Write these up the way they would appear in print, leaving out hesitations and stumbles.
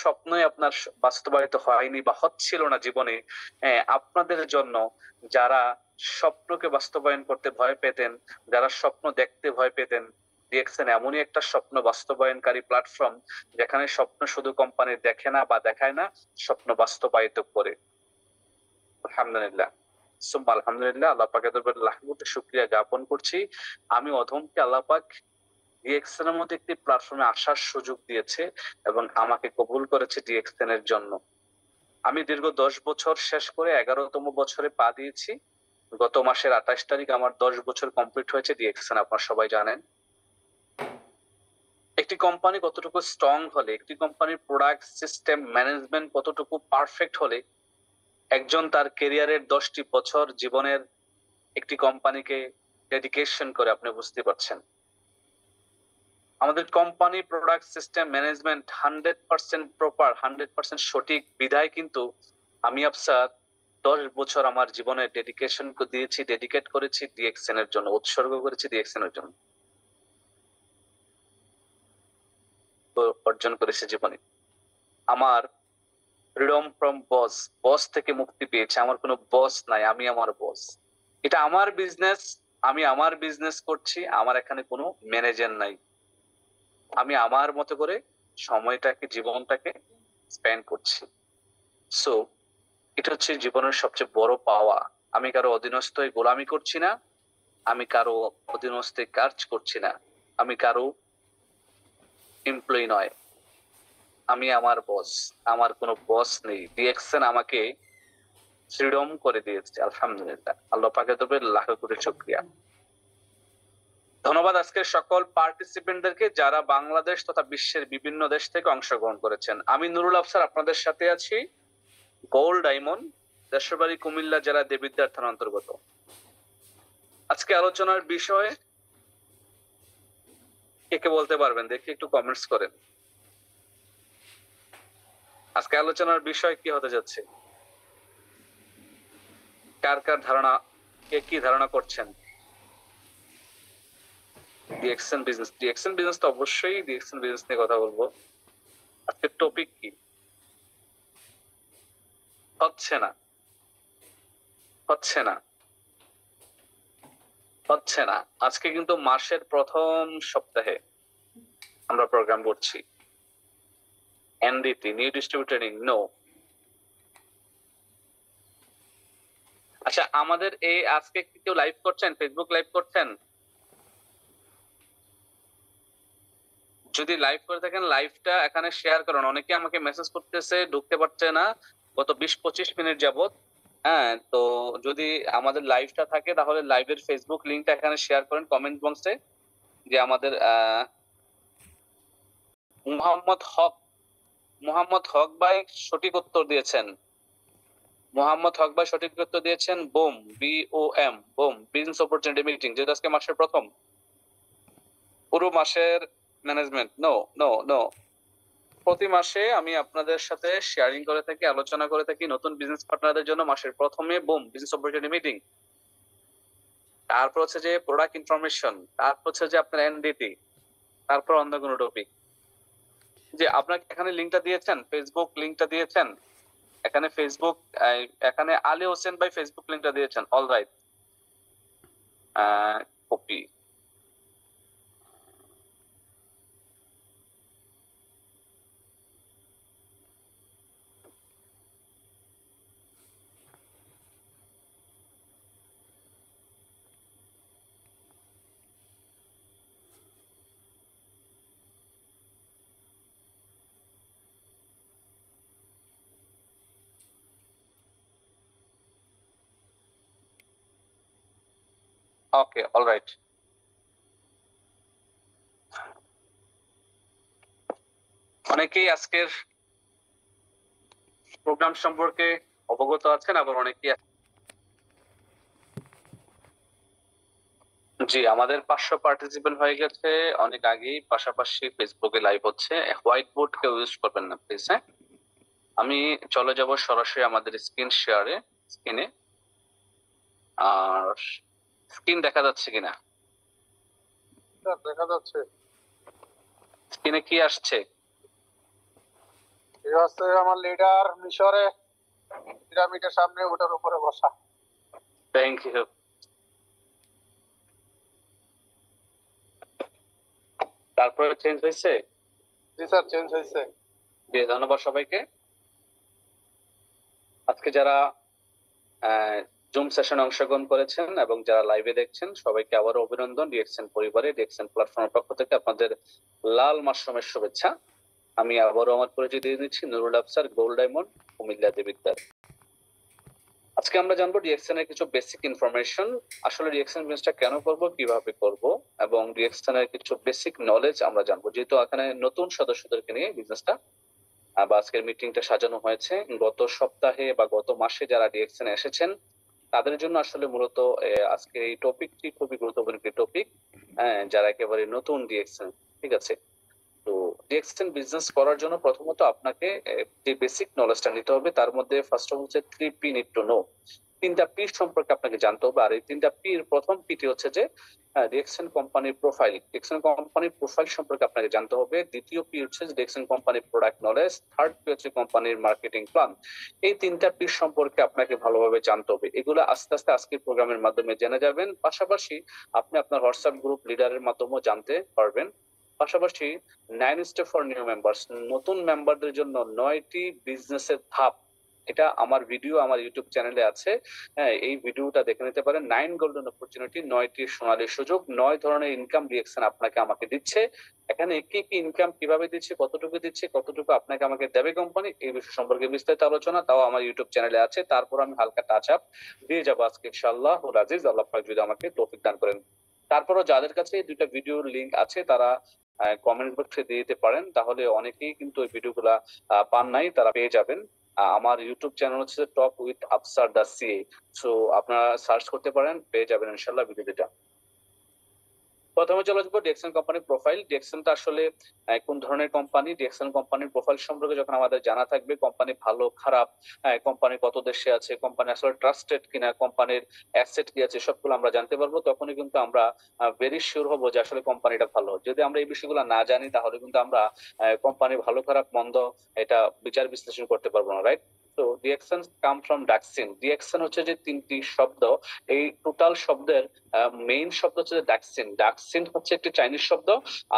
স্বপ্নই আপনার বাস্তবায়িত হয়নি বা হচ্ছিল না জীবনে, আপনাদের জন্য, যারা স্বপ্নকে বাস্তবায়ন করতে ভয় পেতেন, যারা স্বপ্ন দেখতে ভয় পেতেন, ডিএক্সএন এমনই একটা স্বপ্ন বাস্তবায়নকারী প্ল্যাটফর্ম, যেখানে স্বপ্ন শুধু কোম্পানি দেখে না বা দেখায় না, স্বপ্ন বাস্তবায়িত করে। আলহামদুলিল্লাহ, সুম্মা আলহামদুলিল্লাহ, আল্লাহ পাকের দরবারে লাখ কোটি শুকরিয়া জ্ঞাপন করছি। আমি অধমকে আল্লাহ পাক ডিএক্সএন এর মধ্যে একটি প্ল্যাটফর্মে আসার সুযোগ দিয়েছে এবং আমাকে কবুল করেছে ডিএক্সএন এর জন্য। আমি দীর্ঘ 10 বছর শেষ করে 11তম বছরে পা দিয়েছি। গত মাসের 28 তারিখ আমার 10 বছর কমপ্লিট হয়েছে ডিএক্সএন, আপনারা সবাই জানেন। একটি কোম্পানি কতটুকু স্ট্রং হলে, একটি কোম্পানির প্রোডাক্ট সিস্টেম ম্যানেজমেন্ট কতটুকু পারফেক্ট হলে একজন তার ক্যারিয়ারের 10টি বছর জীবনের একটি কোম্পানিকে ডেডিকেশন করে, আপনি বুঝতে পারছেন। আমাদের company product system management 100% proper, 100% সঠিক বিধায় কিন্তু আমি আফসার 10 বছর আমার জীবনে ডেডিকেশন দিয়েছি, ডেডিকেট করেছি ডিএক্সএন এর জন্য, উৎসর্গ করেছি ডিএক্সএন এর জন্য, অর্জন করেছি জীবনে। আমার ফ্রিডম ফ্রম বস, বস থেকে মুক্তি পেয়েছে। আমার কোনো বস নাই, আমি আমার বস। এটা আমার বিজনেস, আমি আমার বিজনেস করছি, আমার এখানে কোনো ম্যানেজার নাই। আমি আমার মতো করে সময়টাকে, জীবনটাকে স্পেন্ড করছি। সো এটা হচ্ছে জীবনের সবচেয়ে বড় পাওয়া। আমি কারো অধীনস্থ গোলামি করছি না, আমি কারো অধীনস্থে কাজ করছি না, আমি কারো এমপ্লয়ি নয়, আমি আমার বস। আমার কোনো বস নেই। ডিএক্সএন আমাকে ফ্রিডম করে দিয়েছে, আলহামদুলিল্লাহ, আল্লাহ পাকের দরবারে লাখ কোটি শুকরিয়া। ধন্যবাদ আজকের সকল পার্টিসিপেন্টদেরকে যারা বাংলাদেশ তথা বিশ্বের বিভিন্ন দেশ থেকে অংশগ্রহণ করেছেন। আমি নুরুল আফসার আপনাদের সাথে আছি, গোল্ড ডায়মন্ড, দেশের বাড়ি কুমিল্লা জেলা দেবিদ্বার থানার অন্তর্গত। আজকে আলোচনার বিষয়ে কে কে বলতে পারবেন দেখি, একটু কমেন্টস করেন। আজকে আলোচনার বিষয় কি হতে যাচ্ছে, কার কার ধারণা, কে কি ধারণা করছেন? ডিএক্সএন বিজনেস, ডিএক্সএন বিজনেস তো অবশ্যই ডিএক্সএন বিজনেস নিয়ে কথা বলবো। আজকের টপিক কি? হচ্ছে না, হচ্ছে না, হচ্ছে না। আজকে কিন্তু মাসের প্রথম সপ্তাহে আমরা প্রোগ্রাম করছি। NDT, new distributor training, no. আচ্ছা, আমাদের এই আজকে কি কেউ লাইভ করছেন, ফেসবুক লাইভ করছেন? যদি লাইভ করে থাকেন লাইভটা এখানে শেয়ার করুন। অনেকে আমাকে মেসেজ করতেছে ঢুকতে পারছে না গত 20-25 মিনিট যাবত। হ্যাঁ, তো যদি আমাদের লাইভটা থাকে তাহলে লাইভের ফেসবুক লিংকটা এখানে শেয়ার করেন কমেন্ট বক্সে, যে আমাদের মুহাম্মদ হক, মুহাম্মদ হক ভাই সঠিক উত্তর দিয়েছেন। মুহাম্মদ হক ভাই সঠিক উত্তর দিয়েছেন। Broom, BOM, broom business opportunity meeting, যেটা আজকে মাসের প্রথম, পুরো মাসের ম্যানেজমেন্ট, নো নো নো। প্রতি মাসে আমি আপনাদের সাথে শেয়ারিং করে থাকি, আলোচনা করে থাকি নতুন বিজনেস পার্টনারদের জন্য। মাসের প্রথমে বুম বিজনেস অপরচুনিটি মিটিং, তারপর হচ্ছে যে প্রোডাক্ট ইনফরমেশন, তারপর হচ্ছে যে আপনার এনডিটি, তারপর অন্য কোনো টপিক। যে আপনাকে এখানে লিংকটা দিয়েছেন, ফেসবুক লিংকটা দিয়েছেন এখানে, ফেসবুক এখানে আলী হোসেন ভাই ফেসবুক লিংকটা দিয়েছেন, অলরাইট, কপি। ওকে, অলরাইট। অনেকেই আজকের প্রোগ্রাম সম্পর্কে অবগত আছেন, আবার অনেকেই। জি, আমাদের 500 পার্টিসিপেন্ট হয়ে গেছে অনেক আগেই। পাশাপাশি ফেসবুকে লাইভ হচ্ছে। হোয়াইট বোর্ড কেউ ইউজ করবেন না প্লিজ। হ্যাঁ, আমি চলে যাব সরাসরি আমাদের স্ক্রিন শেয়ারে, স্ক্রিনে। আর স্ক্রিন দেখা যাচ্ছে কিনা? দেখা যাচ্ছে। স্ক্রিনে কি আসছে? এই হচ্ছে আমার লিডার মিশরে পিরামিডের সামনে ওটার উপরে বসা। Thank you. তারপরে চেঞ্জ হয়েছে? জি স্যার, চেঞ্জ হয়েছে। জি, ধন্যবাদ সবাইকে। আজকে যারা জুম সেশনে অংশগ্রহণ করেছেন এবং যারা লাইভে দেখছেন সবাইকে আবারও অভিনন্দন। ডিএক্সএন পরিবারে ডিএক্সএন প্ল্যাটফর্মের পক্ষ থেকে আপনাদের লাল মাশরুমের শুভেচ্ছা। আমি আবারও আমার পরিচয় দিয়ে দিচ্ছি, নুরুল আফসার, গোল্ড ডায়মন্ড, কুমিল্লা দেবিদ্বার। আজকে আমরা জানবো ডিএক্সএন এর কিছু বেসিক ইনফরমেশন, আসলে ডিএক্সএন বিজনেসটা কেন করব, কিভাবে করব, এবং ডিএক্সএন এর কিছু বেসিক নলেজ আমরা জানবো। যেহেতু এখানে নতুন সদস্যদেরকে নিয়ে বিজনেসটা বা আজকের মিটিংটা সাজানো হয়েছে, গত সপ্তাহে বা গত মাসে যারা ডিএক্সএন এসেছেন তাদের জন্য আসলে মূলত আজকে এই টপিকটি খুবই গুরুত্বপূর্ণ একটি টপিক, যারা একেবারে নতুন ডিএক্সএন। ঠিক আছে, তো ডিএক্সএন বিজনেস করার জন্য প্রথমত আপনাকে যে বেসিক নলেজটা নিতে হবে, তার মধ্যে ফার্স্ট অফ হচ্ছে 3P নিড টু নো। 3টা পি সম্পর্কে আপনাকে জানতে হবে। আর এই 3টা পির প্রথম পিটি হচ্ছে যে ডিএক্সএন কোম্পানির প্রোফাইল। ডিএক্সএন কোম্পানির প্রোফাইল সম্পর্কে আপনাকে জানতে হবে। দ্বিতীয় পি হচ্ছে ডিএক্সএন কোম্পানির প্রোডাক্ট নলেজ। থার্ড পি হচ্ছে কোম্পানির মার্কেটিং প্ল্যান। এই 3টা পি সম্পর্কে আপনাকে ভালোভাবে জানতে হবে। এগুলো আস্তে আস্তে আজকের প্রোগ্রামের মাধ্যমে জেনে যাবেন। পাশাপাশি আপনি আপনার হোয়াটসঅ্যাপ গ্রুপ লিডারের মাধ্যমেও জানতে পারবেন। পাশাপাশি 9 স্টেপ ফর নিউ মেম্বার্স, নতুন মেম্বারদের জন্য 9টি বিজনেসের ধাপ, এটা আমার ভিডিও আমার ইউটিউব চ্যানেলে আছে। এই ভিডিওটা দেখে নিতে পারেন। 9 গোল্ডেন অপরচুনিটি, 9টি সোনালী সুযোগ, 9 ধরনের ইনকাম ডিএক্সএন আপনাকে আমাকে দিচ্ছে। এখানে কি কি ইনকাম কিভাবে দিচ্ছে, কতটুকু দিচ্ছে, কতটুকু আপনাকে আমাকে দেবে কোম্পানি, এই বিষয় সম্পর্কে বিস্তারিত আলোচনা তাও আমার ইউটিউব চ্যানেলে আছে। তারপর আমি হালকা টাচ আপ দিয়ে যাবো আজকে ইনশাআল্লাহ রাজিজ, আল্লাহ পাক যদি আমাকে তৌফিক দান করেন। তারপরও যাদের কাছে এই দুইটা ভিডিওর লিংক আছে তারা কমেন্ট বক্সে দিয়ে দিতে পারেন, তাহলে অনেকেই কিন্তু ওই ভিডিওগুলা পান নাই, তারা পেয়ে যাবেন। আমার ইউটিউব চ্যানেল হচ্ছে talk with Afsar the CA, so আপনারা সার্চ করতে পারেন, পেয়ে যাবেন ইনশাআল্লাহ ভিডিওটা। প্রথমে চলে আসবো ডিএক্সএন কোম্পানির প্রোফাইল। ডিএক্সএনটা আসলে কোন ধরনের কোম্পানি, ডিএক্সএন কোম্পানির প্রোফাইল সম্পর্কে যখন আমাদের জানা থাকবে, কোম্পানি ভালো খারাপ, কোম্পানি কত দেশে আছে, কোম্পানি আসলে ট্রাস্টেড কিনা, কোম্পানির অ্যাসেট কি আছে, সবগুলো আমরা জানতে পারবো। তখনই কিন্তু আমরা ভেরি শিওর হবো যে আসলে কোম্পানিটা ভালো। যদি আমরা এই বিষয়গুলো না জানি তাহলে কিন্তু আমরা কোম্পানি ভালো খারাপ মন্দ এটা বিচার বিশ্লেষণ করতে পারবো না, রাইট? তো ডিএক্সএন কাম ফ্রম ডাকসিন। ডিএক্সএন হচ্ছে যে 3টি শব্দ, এই টোটাল শব্দের মেইন শব্দ হচ্ছে যে ডাকসিন। ডাকসিন হচ্ছে একটি চাইনিজ শব্দ,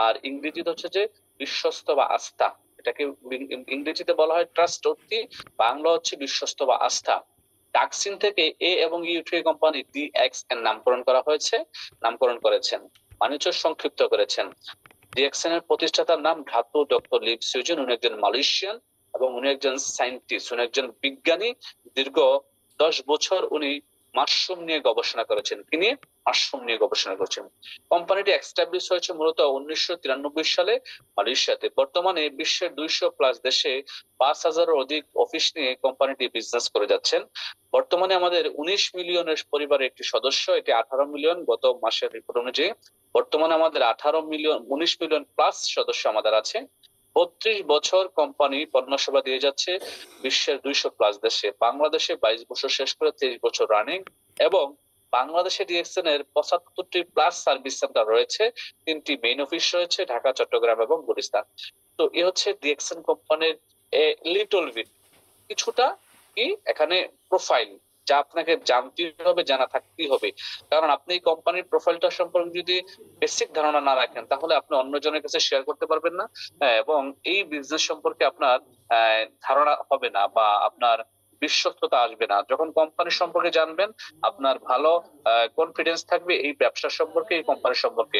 আর ইংরেজিতে হচ্ছে যে বিশ্বস্ত বা আস্থা। এটাকে ইংরেজিতে বলা হয় ট্রাস্ট অর্থী, বাংলা হচ্ছে বিশ্বস্ত বা আস্থা। ডাকসিন থেকে এ এবং ইউটিআই কোম্পানি ডিএক্স এর নামকরণ করা হয়েছে, নামকরণ করেছেন, মানে হচ্ছে সংক্ষিপ্ত করেছেন। ডিএক্সএন এর প্রতিষ্ঠাতার নাম ধাতু ডক্টর লিভ সুজন। উনি একজন মালয়েশিয়ান এবং উনি একজন সায়েন্টিস্ট, উনি একজন বিজ্ঞানী। দীর্ঘ 10 বছর উনি মাশরুম নিয়ে গবেষণা করেছেন। কি নিয়ে? মাশরুম নিয়ে গবেষণা করেছেন। কোম্পানিটি এস্টাবলিশ হয়েছে মূলত 1993 সালে মালয়েশিয়াতে। বর্তমানে বিশ্বের 200+ দেশে 5000-এর অধিক অফিস নিয়ে কোম্পানিটি বিজনেস করে যাচ্ছেন। বর্তমানে আমাদের 19 মিলিয়নের পরিবারের একটি সদস্য, এটি 18 মিলিয়ন গত মাসের রিপোর্ট অনুযায়ী। বর্তমানে আমাদের 19 মিলিয়ন প্লাস সদস্য আমাদের আছে। 32 বছর কোম্পানি পণ্য সেবা দিয়ে যাচ্ছে বিশ্বের 200+ দেশে। বাংলাদেশে 22 বছর শেষ করে 23 বছর রানিং, এবং বাংলাদেশে ডিএক্সএন এর 75টি প্লাস সার্ভিস সেন্টার রয়েছে। 3টি মেইন অফিস রয়েছে, ঢাকা, চট্টগ্রাম এবং গুলিস্তান। তো এ হচ্ছে ডিএক্সএন কোম্পানির লিটল বিট, কিছুটা কি এখানে প্রোফাইল, যা আপনাকে জানতে হবে, জানা থাকতেই হবে। কারণ আপনি এই কোম্পানির প্রোফাইলটা সম্পর্কে যদি বেসিক ধারণা না রাখেন তাহলে আপনি অন্যজনের কাছে শেয়ার করতে পারবেন না, এবং এই বিজনেস সম্পর্কে আপনার ধারণা হবে না বা আপনার বিশ্বস্ততা আসবে না। যখন কোম্পানি সম্পর্কে জানবেন আপনার ভালো কনফিডেন্স থাকবে এই ব্যবসা সম্পর্কে, এই কোম্পানি সম্পর্কে।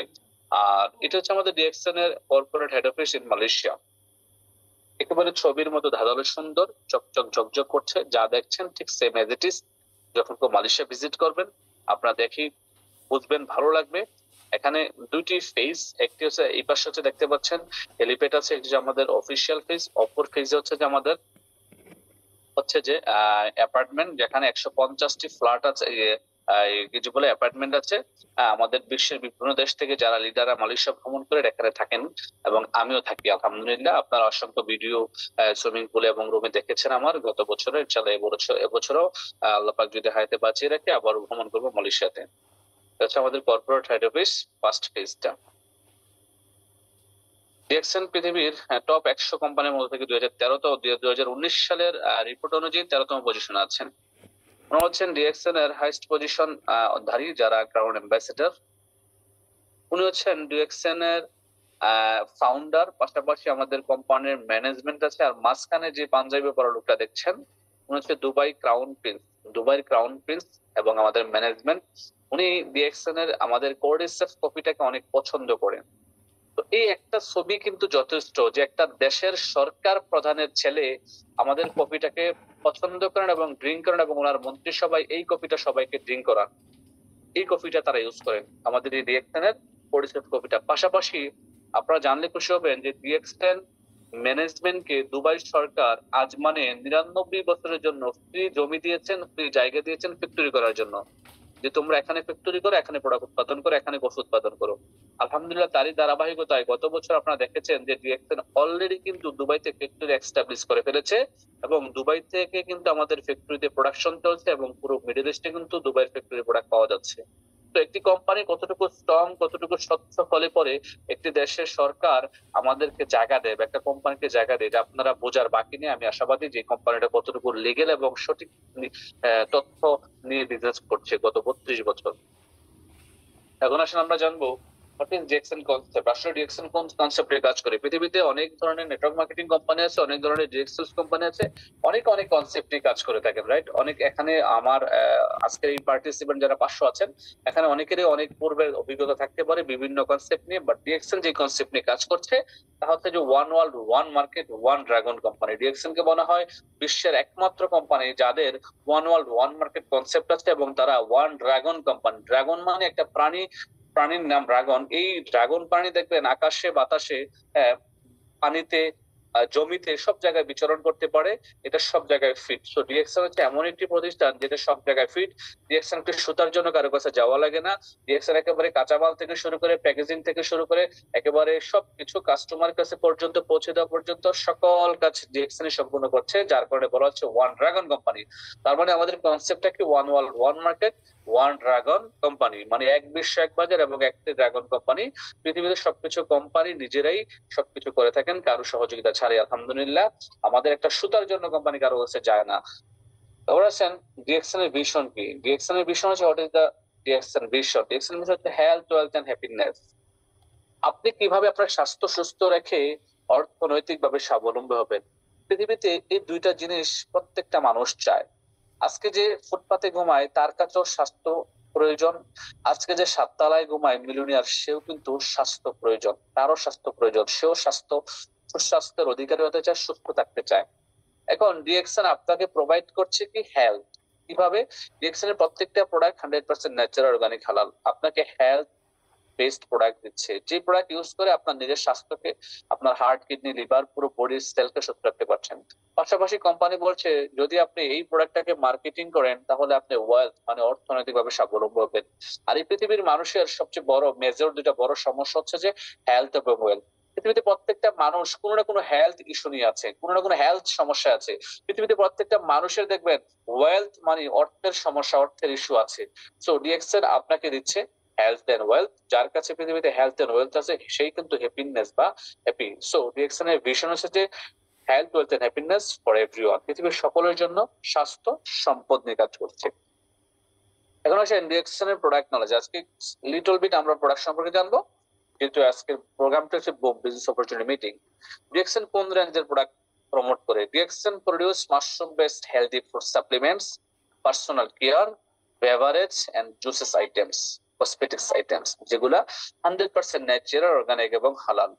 আর এটা হচ্ছে আমাদের ডিএক্সএন এর corporate head office in Malaysia. একেবারে ছবির মতো ধাঁধালো সুন্দর, চকচক ঝকঝক করছে। যা দেখছেন ঠিক সেম এজ ইট ইজ। যখন কেউ মালয়েশিয়া ভিজিট করবেন আপনারা দেখি বুঝবেন, ভালো লাগবে। এখানে 2টি ফেজ, একটি হচ্ছে এই পাশে হচ্ছে দেখতে পাচ্ছেন হেলিপ্যাড আছে, এটি আমাদের অফিসিয়াল ফেজ। অপর ফেজে হচ্ছে যে আমাদের হচ্ছে যে অ্যাপার্টমেন্ট, যেখানে 150টি ফ্ল্যাট আছে, কিছু বলে অ্যাপার্টমেন্ট আছে। আমাদের বিশ্বের বিভিন্ন দেশ থেকে যারা লিডাররা মালয়েশিয়া ভ্রমণ করে এখানে থাকেন, এবং আমিও থাকি আলহামদুলিল্লাহ। আপনার অসংখ্য ভিডিও সুইমিং পুলে এবং রুমে দেখেছেন আমার গত বছরের, চলে এবছরও আল্লাহ পাক যদি হায়াতে বাঁচিয়ে রাখে আবার ভ্রমণ করবো মালয়েশিয়াতে। হচ্ছে আমাদের কর্পোরেট হেড অফিস ফার্স্ট ফেজটা। ডিএক্সএন পৃথিবীর টপ 100 কোম্পানির মধ্যে থেকে 2013 সালের রিপোর্ট অনুযায়ী 13তম পজিশনে আছেন। ওনারা হচ্ছেন ডিএক্সএন এর হাইস্ট পজিশন ধারী যারা ক্রাউন অ্যাম্বাসেডর। উনি হচ্ছেন ডিএক্সএন এর ফাউন্ডার, পাশাপাশি আমাদের কোম্পানির ম্যানেজমেন্ট আছে। আর মাঝখানে যে পাঞ্জাবি পরা লোকটা দেখছেন উনি হচ্ছে দুবাইয়ের ক্রাউন প্রিন্স এবং আমাদের ম্যানেজমেন্ট। উনি ডিএক্সএন এর আমাদের কোর্ডিসেপ কপিটাকে অনেক পছন্দ করেন। তো এই একটা ছবি কিন্তু যথেষ্ট যে একটা দেশের সরকার প্রধানের ছেলে আমাদের কপিটাকে পছন্দ করেন এবং ড্রিঙ্ক করেন, এবং ওনার মন্ত্রিসভায় এই কপিটা সবাইকে ড্রিঙ্ক করান। এই কপিটা তারা ইউজ করেন আমাদের এই ডিএক্সএন এর কোর্ডিসেপ কপিটা। পাশাপাশি আপনারা জানলে খুশি হবেন যে ডিএক্সএন ম্যানেজমেন্টকে দুবাই সরকার আজ মানে 99 বছরের জন্য ফ্রি জমি দিয়েছেন, ফ্রি জায়গা দিয়েছেন ফ্যাক্টরি করার জন্য, যে তোমরা এখানে ফ্যাক্টরি করো, এখানে প্রোডাক্ট উৎপাদন করো, এখানে গোস উৎপাদন করো। আলহামদুলিল্লাহ তারই ধারাবাহিকতায় গত বছর আপনারা দেখেছেন যে ডিএক্সএন অলরেডি কিন্তু দুবাইতে ফ্যাক্টরি এস্টাবলিশ করে ফেলেছে, এবং দুবাই থেকে কিন্তু আমাদের ফ্যাক্টরিতে প্রোডাকশন চলছে, এবং পুরো মিডল ইস্টে কিন্তু দুবাইয়ের ফ্যাক্টরি প্রোডাক্ট পাওয়া যাচ্ছে। তো একটি কোম্পানি কতটুকু স্ট্রং, কতটুকু স্বচ্ছ ফলে পরে একটি দেশের সরকার আমাদেরকে জায়গা দেবে, একটা কোম্পানিকে জায়গা দেয়, এটা আপনারা বোঝার বাকি নেই। আমি আশাবাদী যে কোম্পানিটা কতটুকু লিগেল এবং সঠিক তথ্য নিয়ে বিজনেস করছে গত 32 বছর। এখন আসলে আমরা জানবো হোয়াট ইজ ডিএক্সএন কনসেপ্ট। আসলে ডিএক্সএন কোন কনসেপ্টে কাজ করে? পৃথিবীতে অনেক ধরনের নেটওয়ার্ক মার্কেটিং কোম্পানি আছে, অনেক ধরনের ডিরেক্ট সেলস কোম্পানি আছে, অনেক অনেক কনসেপ্টে কাজ করে থাকেন, রাইট? অনেক এখানে আমার আজকের এই পার্টিসিপেন্ট যারা 500 আছেন, এখানে অনেকেরই অনেক পূর্বের অভিজ্ঞতা থাকতে পারে বিভিন্ন কনসেপ্ট নিয়ে, বাট ডিএক্সএন যে কনসেপ্ট নিয়ে কাজ করছে তা হচ্ছে যে one world, one market, one dragon company. DXN কে বলা হয় বিশ্বের একমাত্র কোম্পানি যাদের one world, one market concept আছে, এবং তারা ওয়ান ড্রাগন কোম্পানি। ড্রাগন মানে একটা প্রাণীর নাম ড্রাগন। এই ড্রাগন প্রাণী দেখবেন আকাশে, বাতাসে, পানিতে, জমিতে সব জায়গায় বিচরণ করতে পারে। এটা সব জায়গায় ফিট। সো ডিএক্সএন হচ্ছে এমন একটি প্রতিষ্ঠান যেটা সব জায়গায় ফিট। ডিএক্সএন কে সুতার জন্য কারো কাছে যাওয়া লাগে না। ডিএক্সএন একেবারে কাঁচামাল থেকে শুরু করে, প্যাকেজিং থেকে শুরু করে, একেবারে সবকিছু কাস্টমার কাছে পর্যন্ত পৌঁছে দেওয়া পর্যন্ত সকল কাজ ডিএক্সএন সম্পূর্ণ করছে, যার কারণে বলা হচ্ছে ওয়ান ড্রাগন কোম্পানি। তার মানে আমাদের কনসেপ্টটা কি? One world, one market, one dragon company, মানে এক বিশ্ব, এক বাজার এবং একটি ড্রাগন কোম্পানি। পৃথিবীতে সবকিছু কোম্পানি নিজেরাই সবকিছু করে থাকেন কারো সহযোগিতা ছাড়াই। আলহামদুলিল্লাহ আমাদের একটা সুতার জন্য কোম্পানি কারো কাছে যায় না। তারপর আছেন ডিএক্সএন এর ভিশন কি? ডিএক্সএন এর ভিশন হচ্ছে what is the DXN vision. DXN vision হচ্ছে হেলথ, ওয়েলথ এন্ড হ্যাপিনেস। আপনি কিভাবে আপনার স্বাস্থ্য সুস্থ রেখে অর্থনৈতিকভাবে স্বাবলম্বী হবেন। পৃথিবীতে এই দুইটা জিনিস প্রত্যেকটা মানুষ চায়। আজকে যে ফুটপাতে ঘুমায় তার কাছেও স্বাস্থ্য প্রয়োজন। আজকে যে সাততলায় ঘুমায় মিলিয়নিয়ার, সেও কিন্তু স্বাস্থ্য প্রয়োজন, তারও স্বাস্থ্য প্রয়োজন, সেও সুস্বাস্থ্যের অধিকারী হতে চায়, সুস্থ থাকতে চায়। এখন ডিএক্সএন আপনাকে প্রোভাইড করছে কি? হেলথ। কিভাবে? ডিএক্সএন এর প্রত্যেকটা প্রোডাক্ট 100% ন্যাচারাল, অর্গানিক, হালাল। আপনাকে হেলথ বেস্ট প্রোডাক্ট দিচ্ছে, যে প্রোডাক্ট ইউজ করে আপনার নিজের স্বাস্থ্যকে, আপনার হার্ট, কিডনি, লিভার, পুরো বডির সেলকে সুস্থ রাখতে পারছেন। পাশাপাশি কোম্পানি বলছে যদি আপনি এই প্রোডাক্টটাকে মার্কেটিং করেন তাহলে আপনি ওয়েলথ মানে অর্থনৈতিকভাবে স্বাবলম্বী হবেন। আর এই পৃথিবীর মানুষের সবচেয়ে বড় মেজর দুইটা বড় সমস্যা হচ্ছে যে হেলথ এবং ওয়েলথ। পৃথিবীতে প্রত্যেকটা মানুষ কোনো না কোনো হেলথ ইস্যু নিয়ে আছে, কোনো না কোনো হেলথ সমস্যা আছে। পৃথিবীতে প্রত্যেকটা মানুষের দেখবেন ওয়েলথ মানে অর্থের সমস্যা, অর্থের ইস্যু আছে। সো ডিএক্সএন আপনাকে দিচ্ছে হেলথ এন্ড ওয়েলথ। যার কাছে পৃথিবীতে হেলথ এন্ড ওয়েলথ আছে সেই কিন্তু হ্যাপিনেস বা হ্যাপি। সো ডিএক্সএন এর ভিশন হচ্ছে যে health, wealth and happiness for everyone. পৃথিবীর সকলের জন্য স্বাস্থ্য সম্পদ নিয়ে কাজ করছে। এখন আসে ডিএক্সএন এর প্রোডাক্ট নলেজ। আজকে লিটল বিট আমরা প্রোডাক্ট সম্পর্কে জানবো, যেহেতু আজকের প্রোগ্রামটা হচ্ছে বিজনেস অপরচুনিটি মিটিং। ডিএক্সএন কোন রেঞ্জের প্রোডাক্ট প্রমোট করে? DXN produce mushroom based healthy food supplements, personal care, beverage and juices items, cosmetics items, যেগুলা 100% ন্যাচারাল, অর্গানিক এবং হালাল।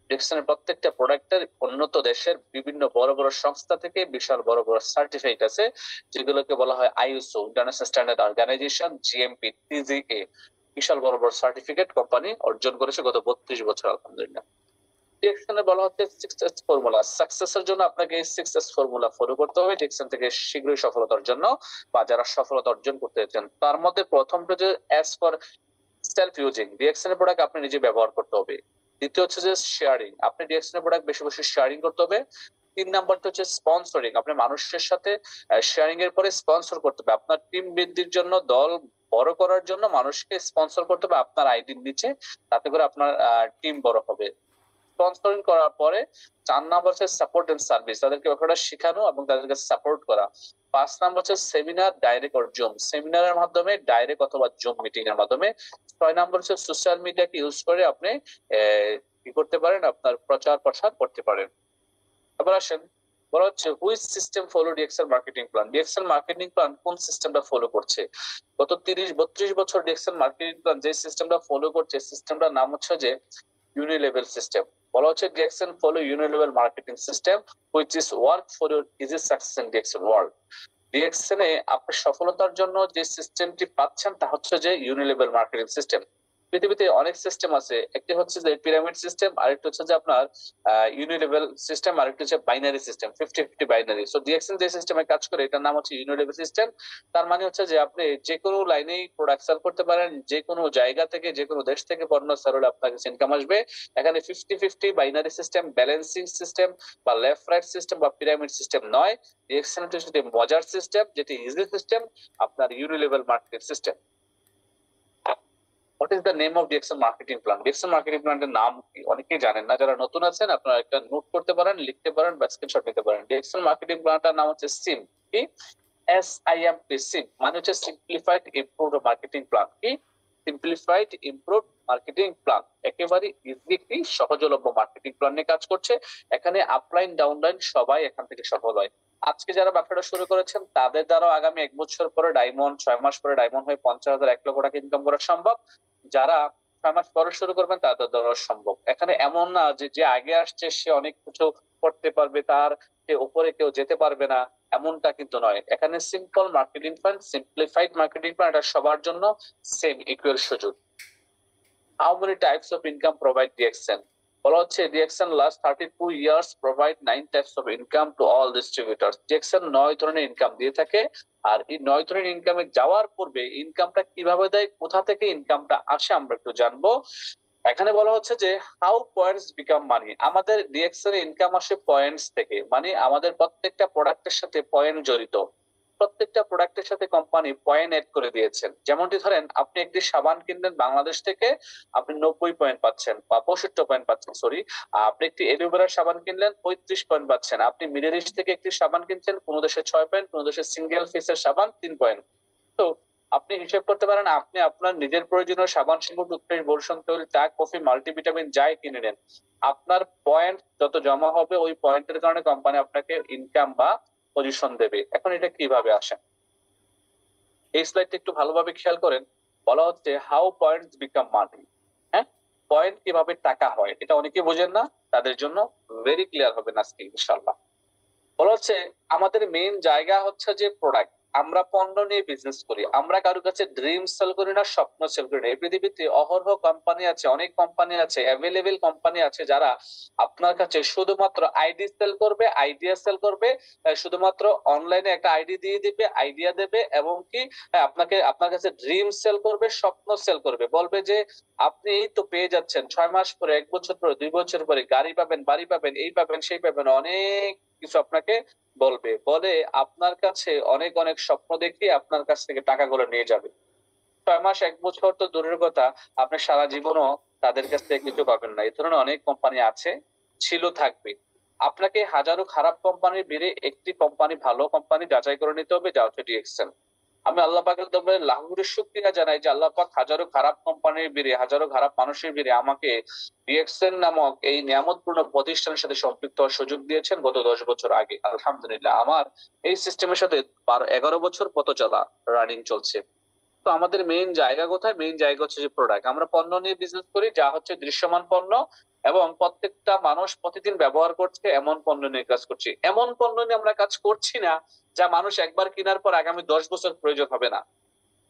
ডিএক্সএন এর প্রত্যেকটা প্রোডাক্টের উন্নত দেশের বিভিন্ন বড় বড় সংস্থা থেকে বিশাল বড় বড় সার্টিফিকেট আছে, যেগুলোকে বলা হয় ISO, international standard organisation, GMP, TGA. বিশাল বড় বড় সার্টিফিকেট কোম্পানি অর্জন করেছে গত 32 বছর। আলহামদুলিল্লাহ ডিএক্সএন বলা হচ্ছে 6S ফর্মুলা। সাকসেসের জন্য আপনাকে এই 6S ফর্মুলা ফলো করতে হবে ডিএক্সএন থেকে শীঘ্রই সফলতার জন্য, বা যারা সফলতা অর্জন করতে চান। তার মধ্যে প্রথমটা যে S for self using, DXN এর প্রোডাক্ট আপনি নিজে ব্যবহার করতে হবে। দ্বিতীয় হচ্ছে যে শেয়ারিং, আপনি ডিএক্সএন এর প্রোডাক্ট বেশি বেশি শেয়ারিং করতে হবে। 3 নাম্বারটা হচ্ছে স্পন্সরিং, আপনি মানুষের সাথে শেয়ারিং এর পরে স্পন্সর করতে হবে। আপনার টিম বৃদ্ধির জন্য, দল বড় করার জন্য মানুষকে স্পন্সর করতে হবে আপনার আইডির নিচে, তাতে করে আপনার টিম বড় হবে। স্পন্সরিং করার পরে 4 নাম্বার হচ্ছে সাপোর্ট এন্ড সার্ভিস, তাদেরকে ব্যাপারটা শেখানো এবং তাদেরকে সাপোর্ট করা। 5 নাম্বার হচ্ছে সেমিনার, ডাইরেক্ট অর জুম, সেমিনারের মাধ্যমে ডাইরেক্ট অথবা জুম মিটিং এর মাধ্যমে। 6 নাম্বার হচ্ছে সোশ্যাল মিডিয়াকে ইউজ করে আপনি কি করতে পারেন, আপনার প্রচার প্রসার করতে পারেন। এবার আসেন, বলা হচ্ছে which system follow DXL marketing plan. DXL marketing plan কোন সিস্টেমটা ফলো করছে? গত 30-32 বছর ডিএক্সএল মার্কেটিং প্ল্যান যে সিস্টেমটা ফলো করছে, সিস্টেমটার নাম হচ্ছে যে ইউনিলেভেল সিস্টেম। বলা হচ্ছে DXL follow unilevel marketing system which is work for your easy success in DXL world. DXL এ আপনি সফলতার জন্য যে সিস্টেমটি পাচ্ছেন তা হচ্ছে যে ইউনিলেভেল মার্কেটিং সিস্টেম। পৃথিবীতে অনেক সিস্টেম আছে, একটি হচ্ছে যে পিরামিড সিস্টেম, আরেকটি হচ্ছে যে আপনার ইউনিলেভেল সিস্টেম, আরেকটি হচ্ছে binary system, 50-50 binary. So DXL যে সিস্টেমে কাজ করে এটার নাম হচ্ছে ইউনিলেভেল সিস্টেম। তার মানে হচ্ছে যে আপনি যে কোনো লাইনেই প্রোডাক্ট সেল করতে পারেন, যে কোনো জায়গা থেকে, যে কোনো দেশ থেকে পণ্য সেল হলে আপনার কাছে ইনকাম আসবে। এখানে 50-50 বাইনারি সিস্টেম, ব্যালেন্সিং সিস্টেম বা লেফট রাইট সিস্টেম বা পিরামিড সিস্টেম নয়। ডিএক্সএল হচ্ছে মজার সিস্টেম, যেটি ইজি সিস্টেম, আপনার unilevel marketing system. What is the name of DXL marketing plan? DXL marketing প্ল্যানের নাম কি অনেকেই জানেন না, যারা নতুন আছেন আপনারা একটা নোট করতে পারেন, লিখতে পারেন বা স্ক্রিনশট নিতে পারেন। ডিএক্সএল মার্কেটিং প্ল্যানটার নাম হচ্ছে সিম। কি? SIMP, সিম মানে হচ্ছে সিম্পলিফাইড ইমপ্রুভড মার্কেটিং প্ল্যান। কি? সিম্পলিফাইড ইমপ্রুভড মার্কেটিং প্ল্যান, একেবারে ইজি একটি সহজলভ্য মার্কেটিং প্ল্যান নিয়ে কাজ করছে। এখানে আপলাইন ডাউনলাইন সবাই এখান থেকে সফল হয়। আজকে যারা ব্যবসাটা শুরু করেছেন তাদের দ্বারা আগামী 1 বছর পরে ডায়মন্ড, 6 মাস পরে ডায়মন্ড হয়ে 50,000, 1 লক্ষ টাকা ইনকাম করা সম্ভব। যারা 6 মাস পরে শুরু করবেন তাদের দ্বারা সম্ভব। এখানে এমন না যে যে আগে আসছে সে অনেক কিছু করতে পারবে, তার সে উপরে কেউ যেতে পারবে না, এমনটা কিন্তু নয়। এখানে simple marketing plan, simplified marketing plan, এটা সবার জন্য সেম ইকুয়াল সুযোগ। How many types of income provide DXL? বলা হচ্ছে DXL last 32 years provide 9 types of income to all distributors. DXL 9 ধরনের ইনকাম দিয়ে থাকে। আর এই 9 ধরনের ইনকামে যাওয়ার পূর্বে ইনকামটা কিভাবে দেয়, কোথা থেকে ইনকামটা আসে আমরা একটু জানবো। এখানে বলা হচ্ছে যে হাউ পয়েন্টস বিকাম মানি। আমাদের ডিএক্সএল এর ইনকাম আসে পয়েন্টস থেকে, মানে আমাদের প্রত্যেকটা প্রোডাক্টের সাথে পয়েন্ট জড়িত। প্রত্যেকটা প্রোডাক্টের সাথে কোম্পানি পয়েন্ট এড করে দিয়েছেন। যেমনটি ধরেন আপনি একটি সাবান কিনলেন বাংলাদেশ থেকে, আপনি 90 পয়েন্ট পাচ্ছেন বা 65 পয়েন্ট পাচ্ছেন, সরি। আপনি একটি এলোভেরার সাবান কিনলেন, 35 পয়েন্ট পাচ্ছেন। আপনি মিডল ইস্ট থেকে একটি সাবান কিনছেন, কোন দেশে 6 পয়েন্ট, কোন দেশে সিঙ্গেল ফেসের সাবান 3 পয়েন্ট। তো আপনি হিসেব করতে পারেন, আপনি আপনার নিজের প্রয়োজনীয় সাবান, শ্যাম্পু, টুথপেস্ট, লোশন, তেল, চা, কফি, মাল্টিভিটামিন যাই কিনে নেন, আপনার পয়েন্ট যত জমা হবে ওই পয়েন্টের কারণে কোম্পানি আপনাকে ইনকাম বা পজিশন দেবে। এখন এটা কিভাবে আসে, এই স্লাইডটা একটু ভালোভাবে খেয়াল করেন। বলা হচ্ছে হাউ পয়েন্টস বিকাম মানি। হ্যাঁ, পয়েন্ট কিভাবে টাকা হয় এটা অনেকে বোঝেন না, তাদের জন্য ভেরি ক্লিয়ার হবে আজকে ইনশাআল্লাহ। বলা হচ্ছে আমাদের মেইন জায়গা হচ্ছে যে প্রোডাক্ট। আমরা পণ্য নিয়ে বিজনেস করি, আমরা কারোর কাছে ড্রিম সেল করি না, স্বপ্ন সেল করি না। এই পৃথিবীতে অহরহ কোম্পানি আছে, অনেক কোম্পানি আছে, অ্যাভেলেবেল কোম্পানি আছে যারা আপনার কাছে শুধুমাত্র আইডি সেল করবে, আইডিয়া সেল করবে। শুধুমাত্র অনলাইনে একটা আইডি দিয়ে দিবে, আইডিয়া দেবে, এবং কি আপনাকে আপনার কাছে ড্রিম সেল করবে, স্বপ্ন সেল করবে। বলবে যে আপনি এই তো পেয়ে যাচ্ছেন 6 মাস পরে, 1 বছর পরে, 2 বছর পরে গাড়ি পাবেন, বাড়ি পাবেন, এই পাবেন, সেই পাবেন, অনেক কিছু আপনাকে বলবে। বলে আপনার কাছে অনেক অনেক স্বপ্ন দেখিয়ে আপনার কাছ থেকে টাকাগুলো নিয়ে যাবে। 6 মাস, 1 বছর তো দূরের কথা, আপনি সারা জীবনও তাদের কাছ থেকে কিছু পাবেন না। এই ধরনের অনেক কোম্পানি আছে, ছিল, থাকবে। আপনাকে হাজারো খারাপ কোম্পানির ভিড়ে একটি কোম্পানি, ভালো কোম্পানি যাচাই করে নিতে হবে, যা হচ্ছে ডিএক্সএল। আমি আল্লাহ পাকের দরবারে লাখো শুকরিয়া জানাই যে আল্লাহ পাক হাজারো খারাপ কোম্পানির ভিড়ে, হাজারো খারাপ মানুষের ভিড়ে আমাকে ডিএক্সএল নামক এই নিয়ামতপূর্ণ প্রতিষ্ঠানের সাথে সম্পৃক্ত হওয়ার সুযোগ দিয়েছেন গত 10 বছর আগে। আলহামদুলিল্লাহ আমার এই সিস্টেমের সাথে 11 বছর পথ চলা রানিং চলছে। তো আমাদের মেইন জায়গা কোথায়? মেইন জায়গা হচ্ছে যে প্রোডাক্ট। আমরা পণ্য নিয়ে বিজনেস করি, যা হচ্ছে দৃশ্যমান পণ্য, এবং প্রত্যেকটা মানুষ প্রতিদিন ব্যবহার করছে এমন পণ্য নিয়ে কাজ করছি। এমন পণ্য নিয়ে আমরা কাজ করছি না যা মানুষ একবার কেনার পর আগামী 10 বছর প্রয়োজন হবে না,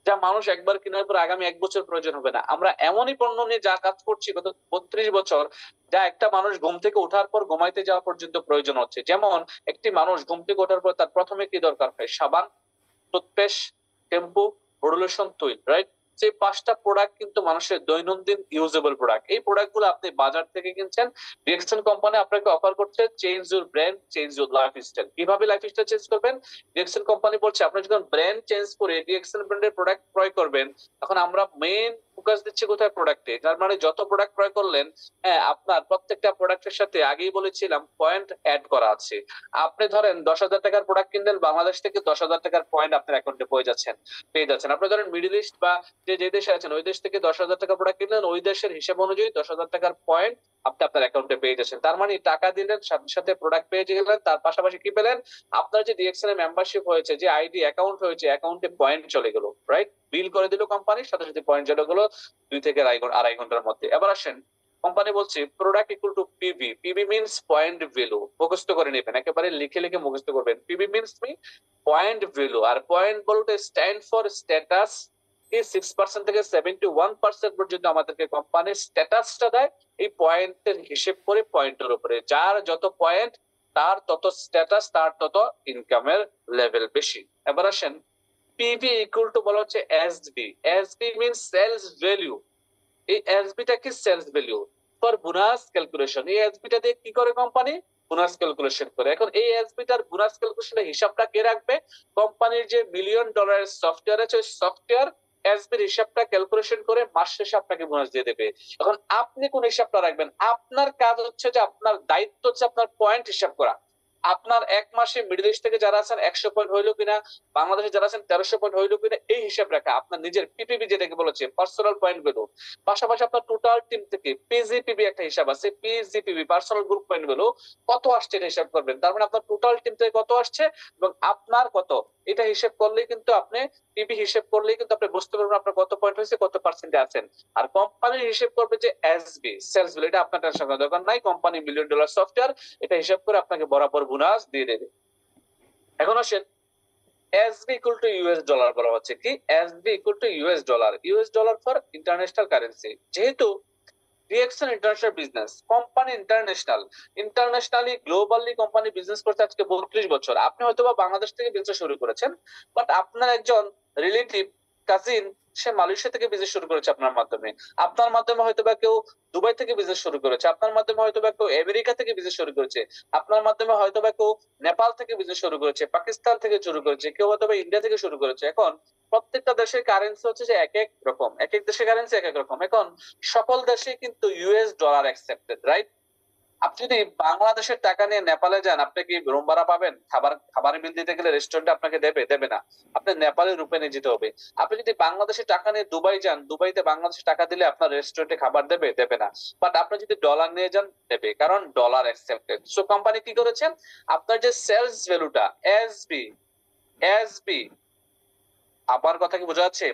যা মানুষ একবার কেনার পর আগামী 1 বছর প্রয়োজন হবে না। আমরা এমনই পণ্য নিয়ে যা কাজ করছি গত 32 বছর, যা একটা মানুষ ঘুম থেকে ওঠার পর ঘুমাইতে যাওয়া পর্যন্ত প্রয়োজন হচ্ছে। যেমন একটি মানুষ ঘুম থেকে ওঠার পর তার প্রথমে কি দরকার হয়? সাবান, টুথপেস্ট, শ্যাম্পু, বডি লোশন, তৈল, রাইট? সেই 5টা প্রোডাক্ট কিন্তু মানুষের দৈনন্দিন ইউজেবল প্রোডাক্ট। এই প্রোডাক্ট গুলো আপনি বাজার থেকে কিনছেন, ডিএক্সএল কোম্পানি আপনাকে অফার করছে change your brand, change your lifestyle. কিভাবে লাইফস্টাইল চেঞ্জ করবেন? ডিএক্সএল কোম্পানি বলছে আপনি যখন ব্র্যান্ড চেঞ্জ করে ডিএক্সএল ব্র্যান্ডের প্রোডাক্ট ক্রয় করবেন, তখন আমরা মেইন ফোকাস দিচ্ছে কোথায়? প্রোডাক্টে। তার মানে যত প্রোডাক্ট ক্রয় করলেন, হ্যাঁ, আপনার প্রত্যেকটা প্রোডাক্টের সাথে আগেই বলেছিলাম পয়েন্ট এড করা আছে। আপনি ধরেন 10,000 টাকার প্রোডাক্ট কিনলেন, বাংলাদেশ থেকে 10,000 টাকার পয়েন্ট আপনার অ্যাকাউন্টে পেয়ে যাচ্ছেন। আপনি ধরেন মিডল ইস্ট বা যে দেশে আছেন ওই দেশ থেকে 10,000 টাকা প্রোডাক্ট কিনলেন, ওই দেশের হিসাব অনুযায়ী 10,000 টাকার পয়েন্ট আপনি আপনার অ্যাকাউন্টে পেয়ে যাচ্ছেন। তার মানে টাকা দিলেন, সাথে সাথে প্রোডাক্ট পেয়ে গেলেন, তার পাশাপাশি কি পেলেন? আপনার যে ডিএক্সএন এর মেম্বারশিপ হয়েছে, যে আইডি অ্যাকাউন্ট হয়েছে, অ্যাকাউন্টে পয়েন্ট চলে গেল, রাইট? বিল করে দিল কোম্পানির সাথে সাথে পয়েন্ট চলে গেল 2 থেকে আড়াই ঘন্টার মধ্যে। এবার আসেন, কোম্পানি বলছে product equal to PB. PB means point value. মুখস্থ করে নেবেন, একেবারে লিখে লিখে মুখস্থ করবেন। PB means point value. আর পয়েন্ট বলতে স্ট্যান্ড ফর স্ট্যাটাস। এই 6% থেকে 71% পর্যন্ত আমাদেরকে কোম্পানির স্ট্যাটাসটা দেয় এই পয়েন্টের হিসেব করে, পয়েন্টের উপরে। যার যত পয়েন্ট তার তত স্ট্যাটাস, তার তত ইনকামের লেভেল বেশি। এবার আসেন, পিভি ইকুয়াল টু বলা হচ্ছে SB. SB means sales value. এই এসবিটা কি? Sales value for bonus calculation. এই এসবিটা দিয়ে কি করে কোম্পানি? বোনাস ক্যালকুলেশন করে। এখন এই এসবিটার বোনাস ক্যালকুলেশনের হিসাবটা কে রাখবে? কোম্পানির যে মিলিয়ন ডলারের সফটওয়্যার আছে, ওই সফটওয়্যার এসবির হিসাবটা ক্যালকুলেশন করে মাস শেষে আপনাকে বোনাস দিয়ে দেবে। এখন আপনি কোন হিসাবটা রাখবেন? আপনার কাজ হচ্ছে যে, আপনার দায়িত্ব হচ্ছে আপনার পয়েন্ট হিসাব করা। আপনার এক মাসে মিডল ইস্ট থেকে যারা আছেন 100 পয়েন্ট হইলো কিনা, বাংলাদেশে যারা আছেন 1300 পয়েন্ট হইলো কিনা, এই হিসাব রাখা। আপনার নিজের পিপিবি যেটাকে বলেছে পার্সোনাল পয়েন্ট ভ্যালু। পাশাপাশি আপনার টোটাল টিম থেকে পিজিপিবি একটা হিসাব আছে, পিজিপিবি পার্সোনাল গ্রুপ পয়েন্ট ভ্যালু কত আসছে এটা হিসাব করবেন। তার মানে আপনার টোটাল টিম থেকে কত আসছে এবং আপনার কত, এটা হিসাব করলেই কিন্তু আপনি, পিবি হিসাব করলেই কিন্তু আপনি বুঝতে পারবেন আপনার কত পয়েন্ট হয়েছে, কত পার্সেন্টে আছেন। আর কোম্পানির হিসাব করবে যে এসবি, সেলস ভ্যালু। এটা আপনার টেনশন করার দরকার নাই, কোম্পানি মিলিয়ন ডলার সফটওয়্যার এটা হিসাব করে আপনাকে বরাবর বোনাস দিয়ে দেবে। এখন আসেন, SB equal to US dollar বলা হচ্ছে কি? SB equal to US dollar. US dollar for international currency. যেহেতু DXN international business, company internationally globally company business করতে আজকে 32 বছর। আপনি হয়তো বা বাংলাদেশ থেকে বিজনেস শুরু করেছেন, বাট আপনার একজন রিলেটিভ, কাজিন, সে মালয়েশিয়া থেকে বিজনেস শুরু করেছে আপনার মাধ্যমে। আপনার মাধ্যমে হয়তো বা কেউ দুবাই থেকে বিজনেস শুরু করেছে, আপনার মাধ্যমে হয়তো বা কেউ আমেরিকা থেকে বিজনেস শুরু করেছে, আপনার মাধ্যমে হয়তো বা কেউ নেপাল থেকে বিজনেস শুরু করেছে, পাকিস্তান থেকে শুরু করেছে, কেউ হয়তো বা ইন্ডিয়া থেকে শুরু করেছে। এখন প্রত্যেকটা দেশের কারেন্সি হচ্ছে যে এক এক রকম, এক এক দেশের কারেন্সি এক এক রকম। এখন সকল দেশে কিন্তু ইউএস ডলার অ্যাকসেপ্টেড, রাইট? আপনি যদি বাংলাদেশের টাকা নিয়ে নেপালে যান, আপনি কি রুম ভাড়া পাবেন? খাবারের বিল দিতে গেলে রেস্টুরেন্টে আপনাকে দেবে না। আপনি নেপালে রুপে নিয়ে যেতে হবে। আপনি যদি বাংলাদেশের টাকা নিয়ে দুবাই যান, দুবাইতে বাংলাদেশের টাকা দিলে আপনার রেস্টুরেন্টে খাবার দেবে না। বাট আপনি যদি ডলার নিয়ে যান, দেবে, কারণ ডলার অ্যাকসেপ্টেড। সো কোম্পানি কি করেছেন? আপনার যে সেলস ভ্যালুটা এসবি, এসবি, আমার কথা কি বোঝা যাচ্ছে?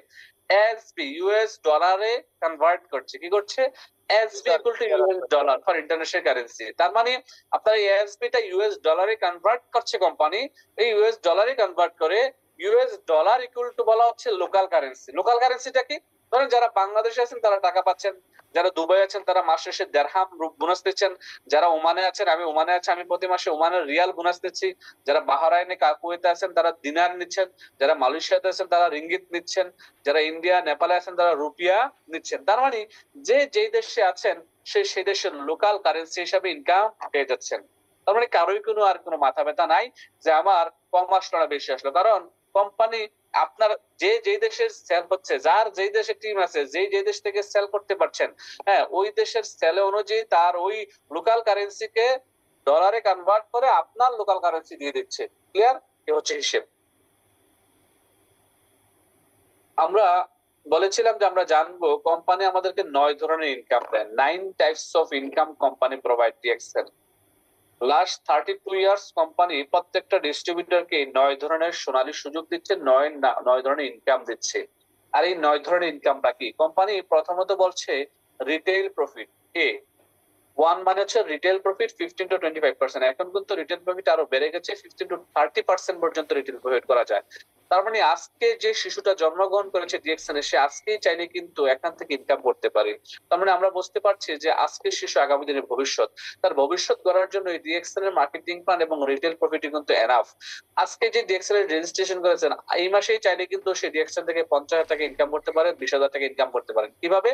এসবি ইউএস ডলারে কনভার্ট করছে। কি করছে? SB equal to US dollar for international currency. তার মানে আপনার এই এসবি টা ইউএস ডলারে কনভার্ট করছে কোম্পানি। এই ইউএস ডলারে কনভার্ট করে ইউএস ডলার ইকুয়াল টু বলা হচ্ছে লোকাল কারেন্সি। লোকাল কারেন্সিটা কি? ধরেন যারা বাংলাদেশে আছেন তারা টাকা পাচ্ছেন, যারা দুবাই আছেন তারা মাস শেষে দেড়হাম বোনাস দিচ্ছেন, যারা ওমানে আছেন, আমি ওমানে আছি, আমি প্রতি মাসে ওমানের রিয়াল বোনাস দিচ্ছি, যারা বাহরাইনে কুয়েতে আছেন তারা দিনার নিচ্ছেন, যারা মালয়েশিয়াতে আছেন তারা রিঙ্গিত নিচ্ছেন, যারা ইন্ডিয়া নেপালে আছেন তারা রুপিয়া নিচ্ছেন। তার মানে যে যেই দেশে আছেন সেই দেশের লোকাল কারেন্সি হিসাবে ইনকাম পেয়ে যাচ্ছেন। তার মানে কারোই আর কোনো মাথা ব্যথা নাই যে আমার কম আসলো না বেশি আসলো, কারণ কোম্পানি আপনার যে দেশের সেল হচ্ছে, যার যেই দেশে টিম আছে, যে দেশ থেকে সেল করতে পারছেন, হ্যাঁ, ওই দেশের সেল অনুযায়ী তার ওই লোকাল কারেন্সিকে ডলারে কনভার্ট করে আপনার লোকাল কারেন্সি দিয়ে দিচ্ছে। ক্লিয়ার? এ হচ্ছে হিসেব। আমরা বলেছিলাম যে আমরা জানবো কোম্পানি আমাদেরকে 9 ধরনের ইনকাম দেন। 9 types of income company provide DXL. Last 32 years company প্রত্যেকটা ডিস্ট্রিবিউটরকে 9 ধরনের সোনালী সুযোগ দিচ্ছে, 9 ধরনের ইনকাম দিচ্ছে। আর এই 9 ধরনের ইনকামটা কি? কোম্পানি প্রথমত বলছে রিটেইল প্রফিট। ওয়ান মানে হচ্ছে রিটেল প্রফিট 15 to 25%। এখন কিন্তু রিটেল প্রফিট আরো বেড়ে গেছে, 15 to 30% পর্যন্ত রিটেল প্রফিট করা যায়। তার মানে আজকে যে শিশুটা জন্মগ্রহণ করেছে ডিএক্সএন এ, সে আজকেই চাইলে কিন্তু এখান থেকে ইনকাম করতে পারে। তার মানে আমরা বুঝতে পারছি যে আজকের শিশু আগামী দিনের ভবিষ্যৎ। তার ভবিষ্যৎ গড়ার জন্য এই ডিএক্সএন এর মার্কেটিং প্ল্যান এবং রিটেল প্রফিট কিন্তু এনাফ। আজকে যে ডিএক্সএন এর রেজিস্ট্রেশন করেছেন, এই মাসেই চাইলে কিন্তু সে ডিএক্সএন থেকে 50,000 টাকা ইনকাম করতে পারে, 20,000 টাকা ইনকাম করতে পারেন। কিভাবে?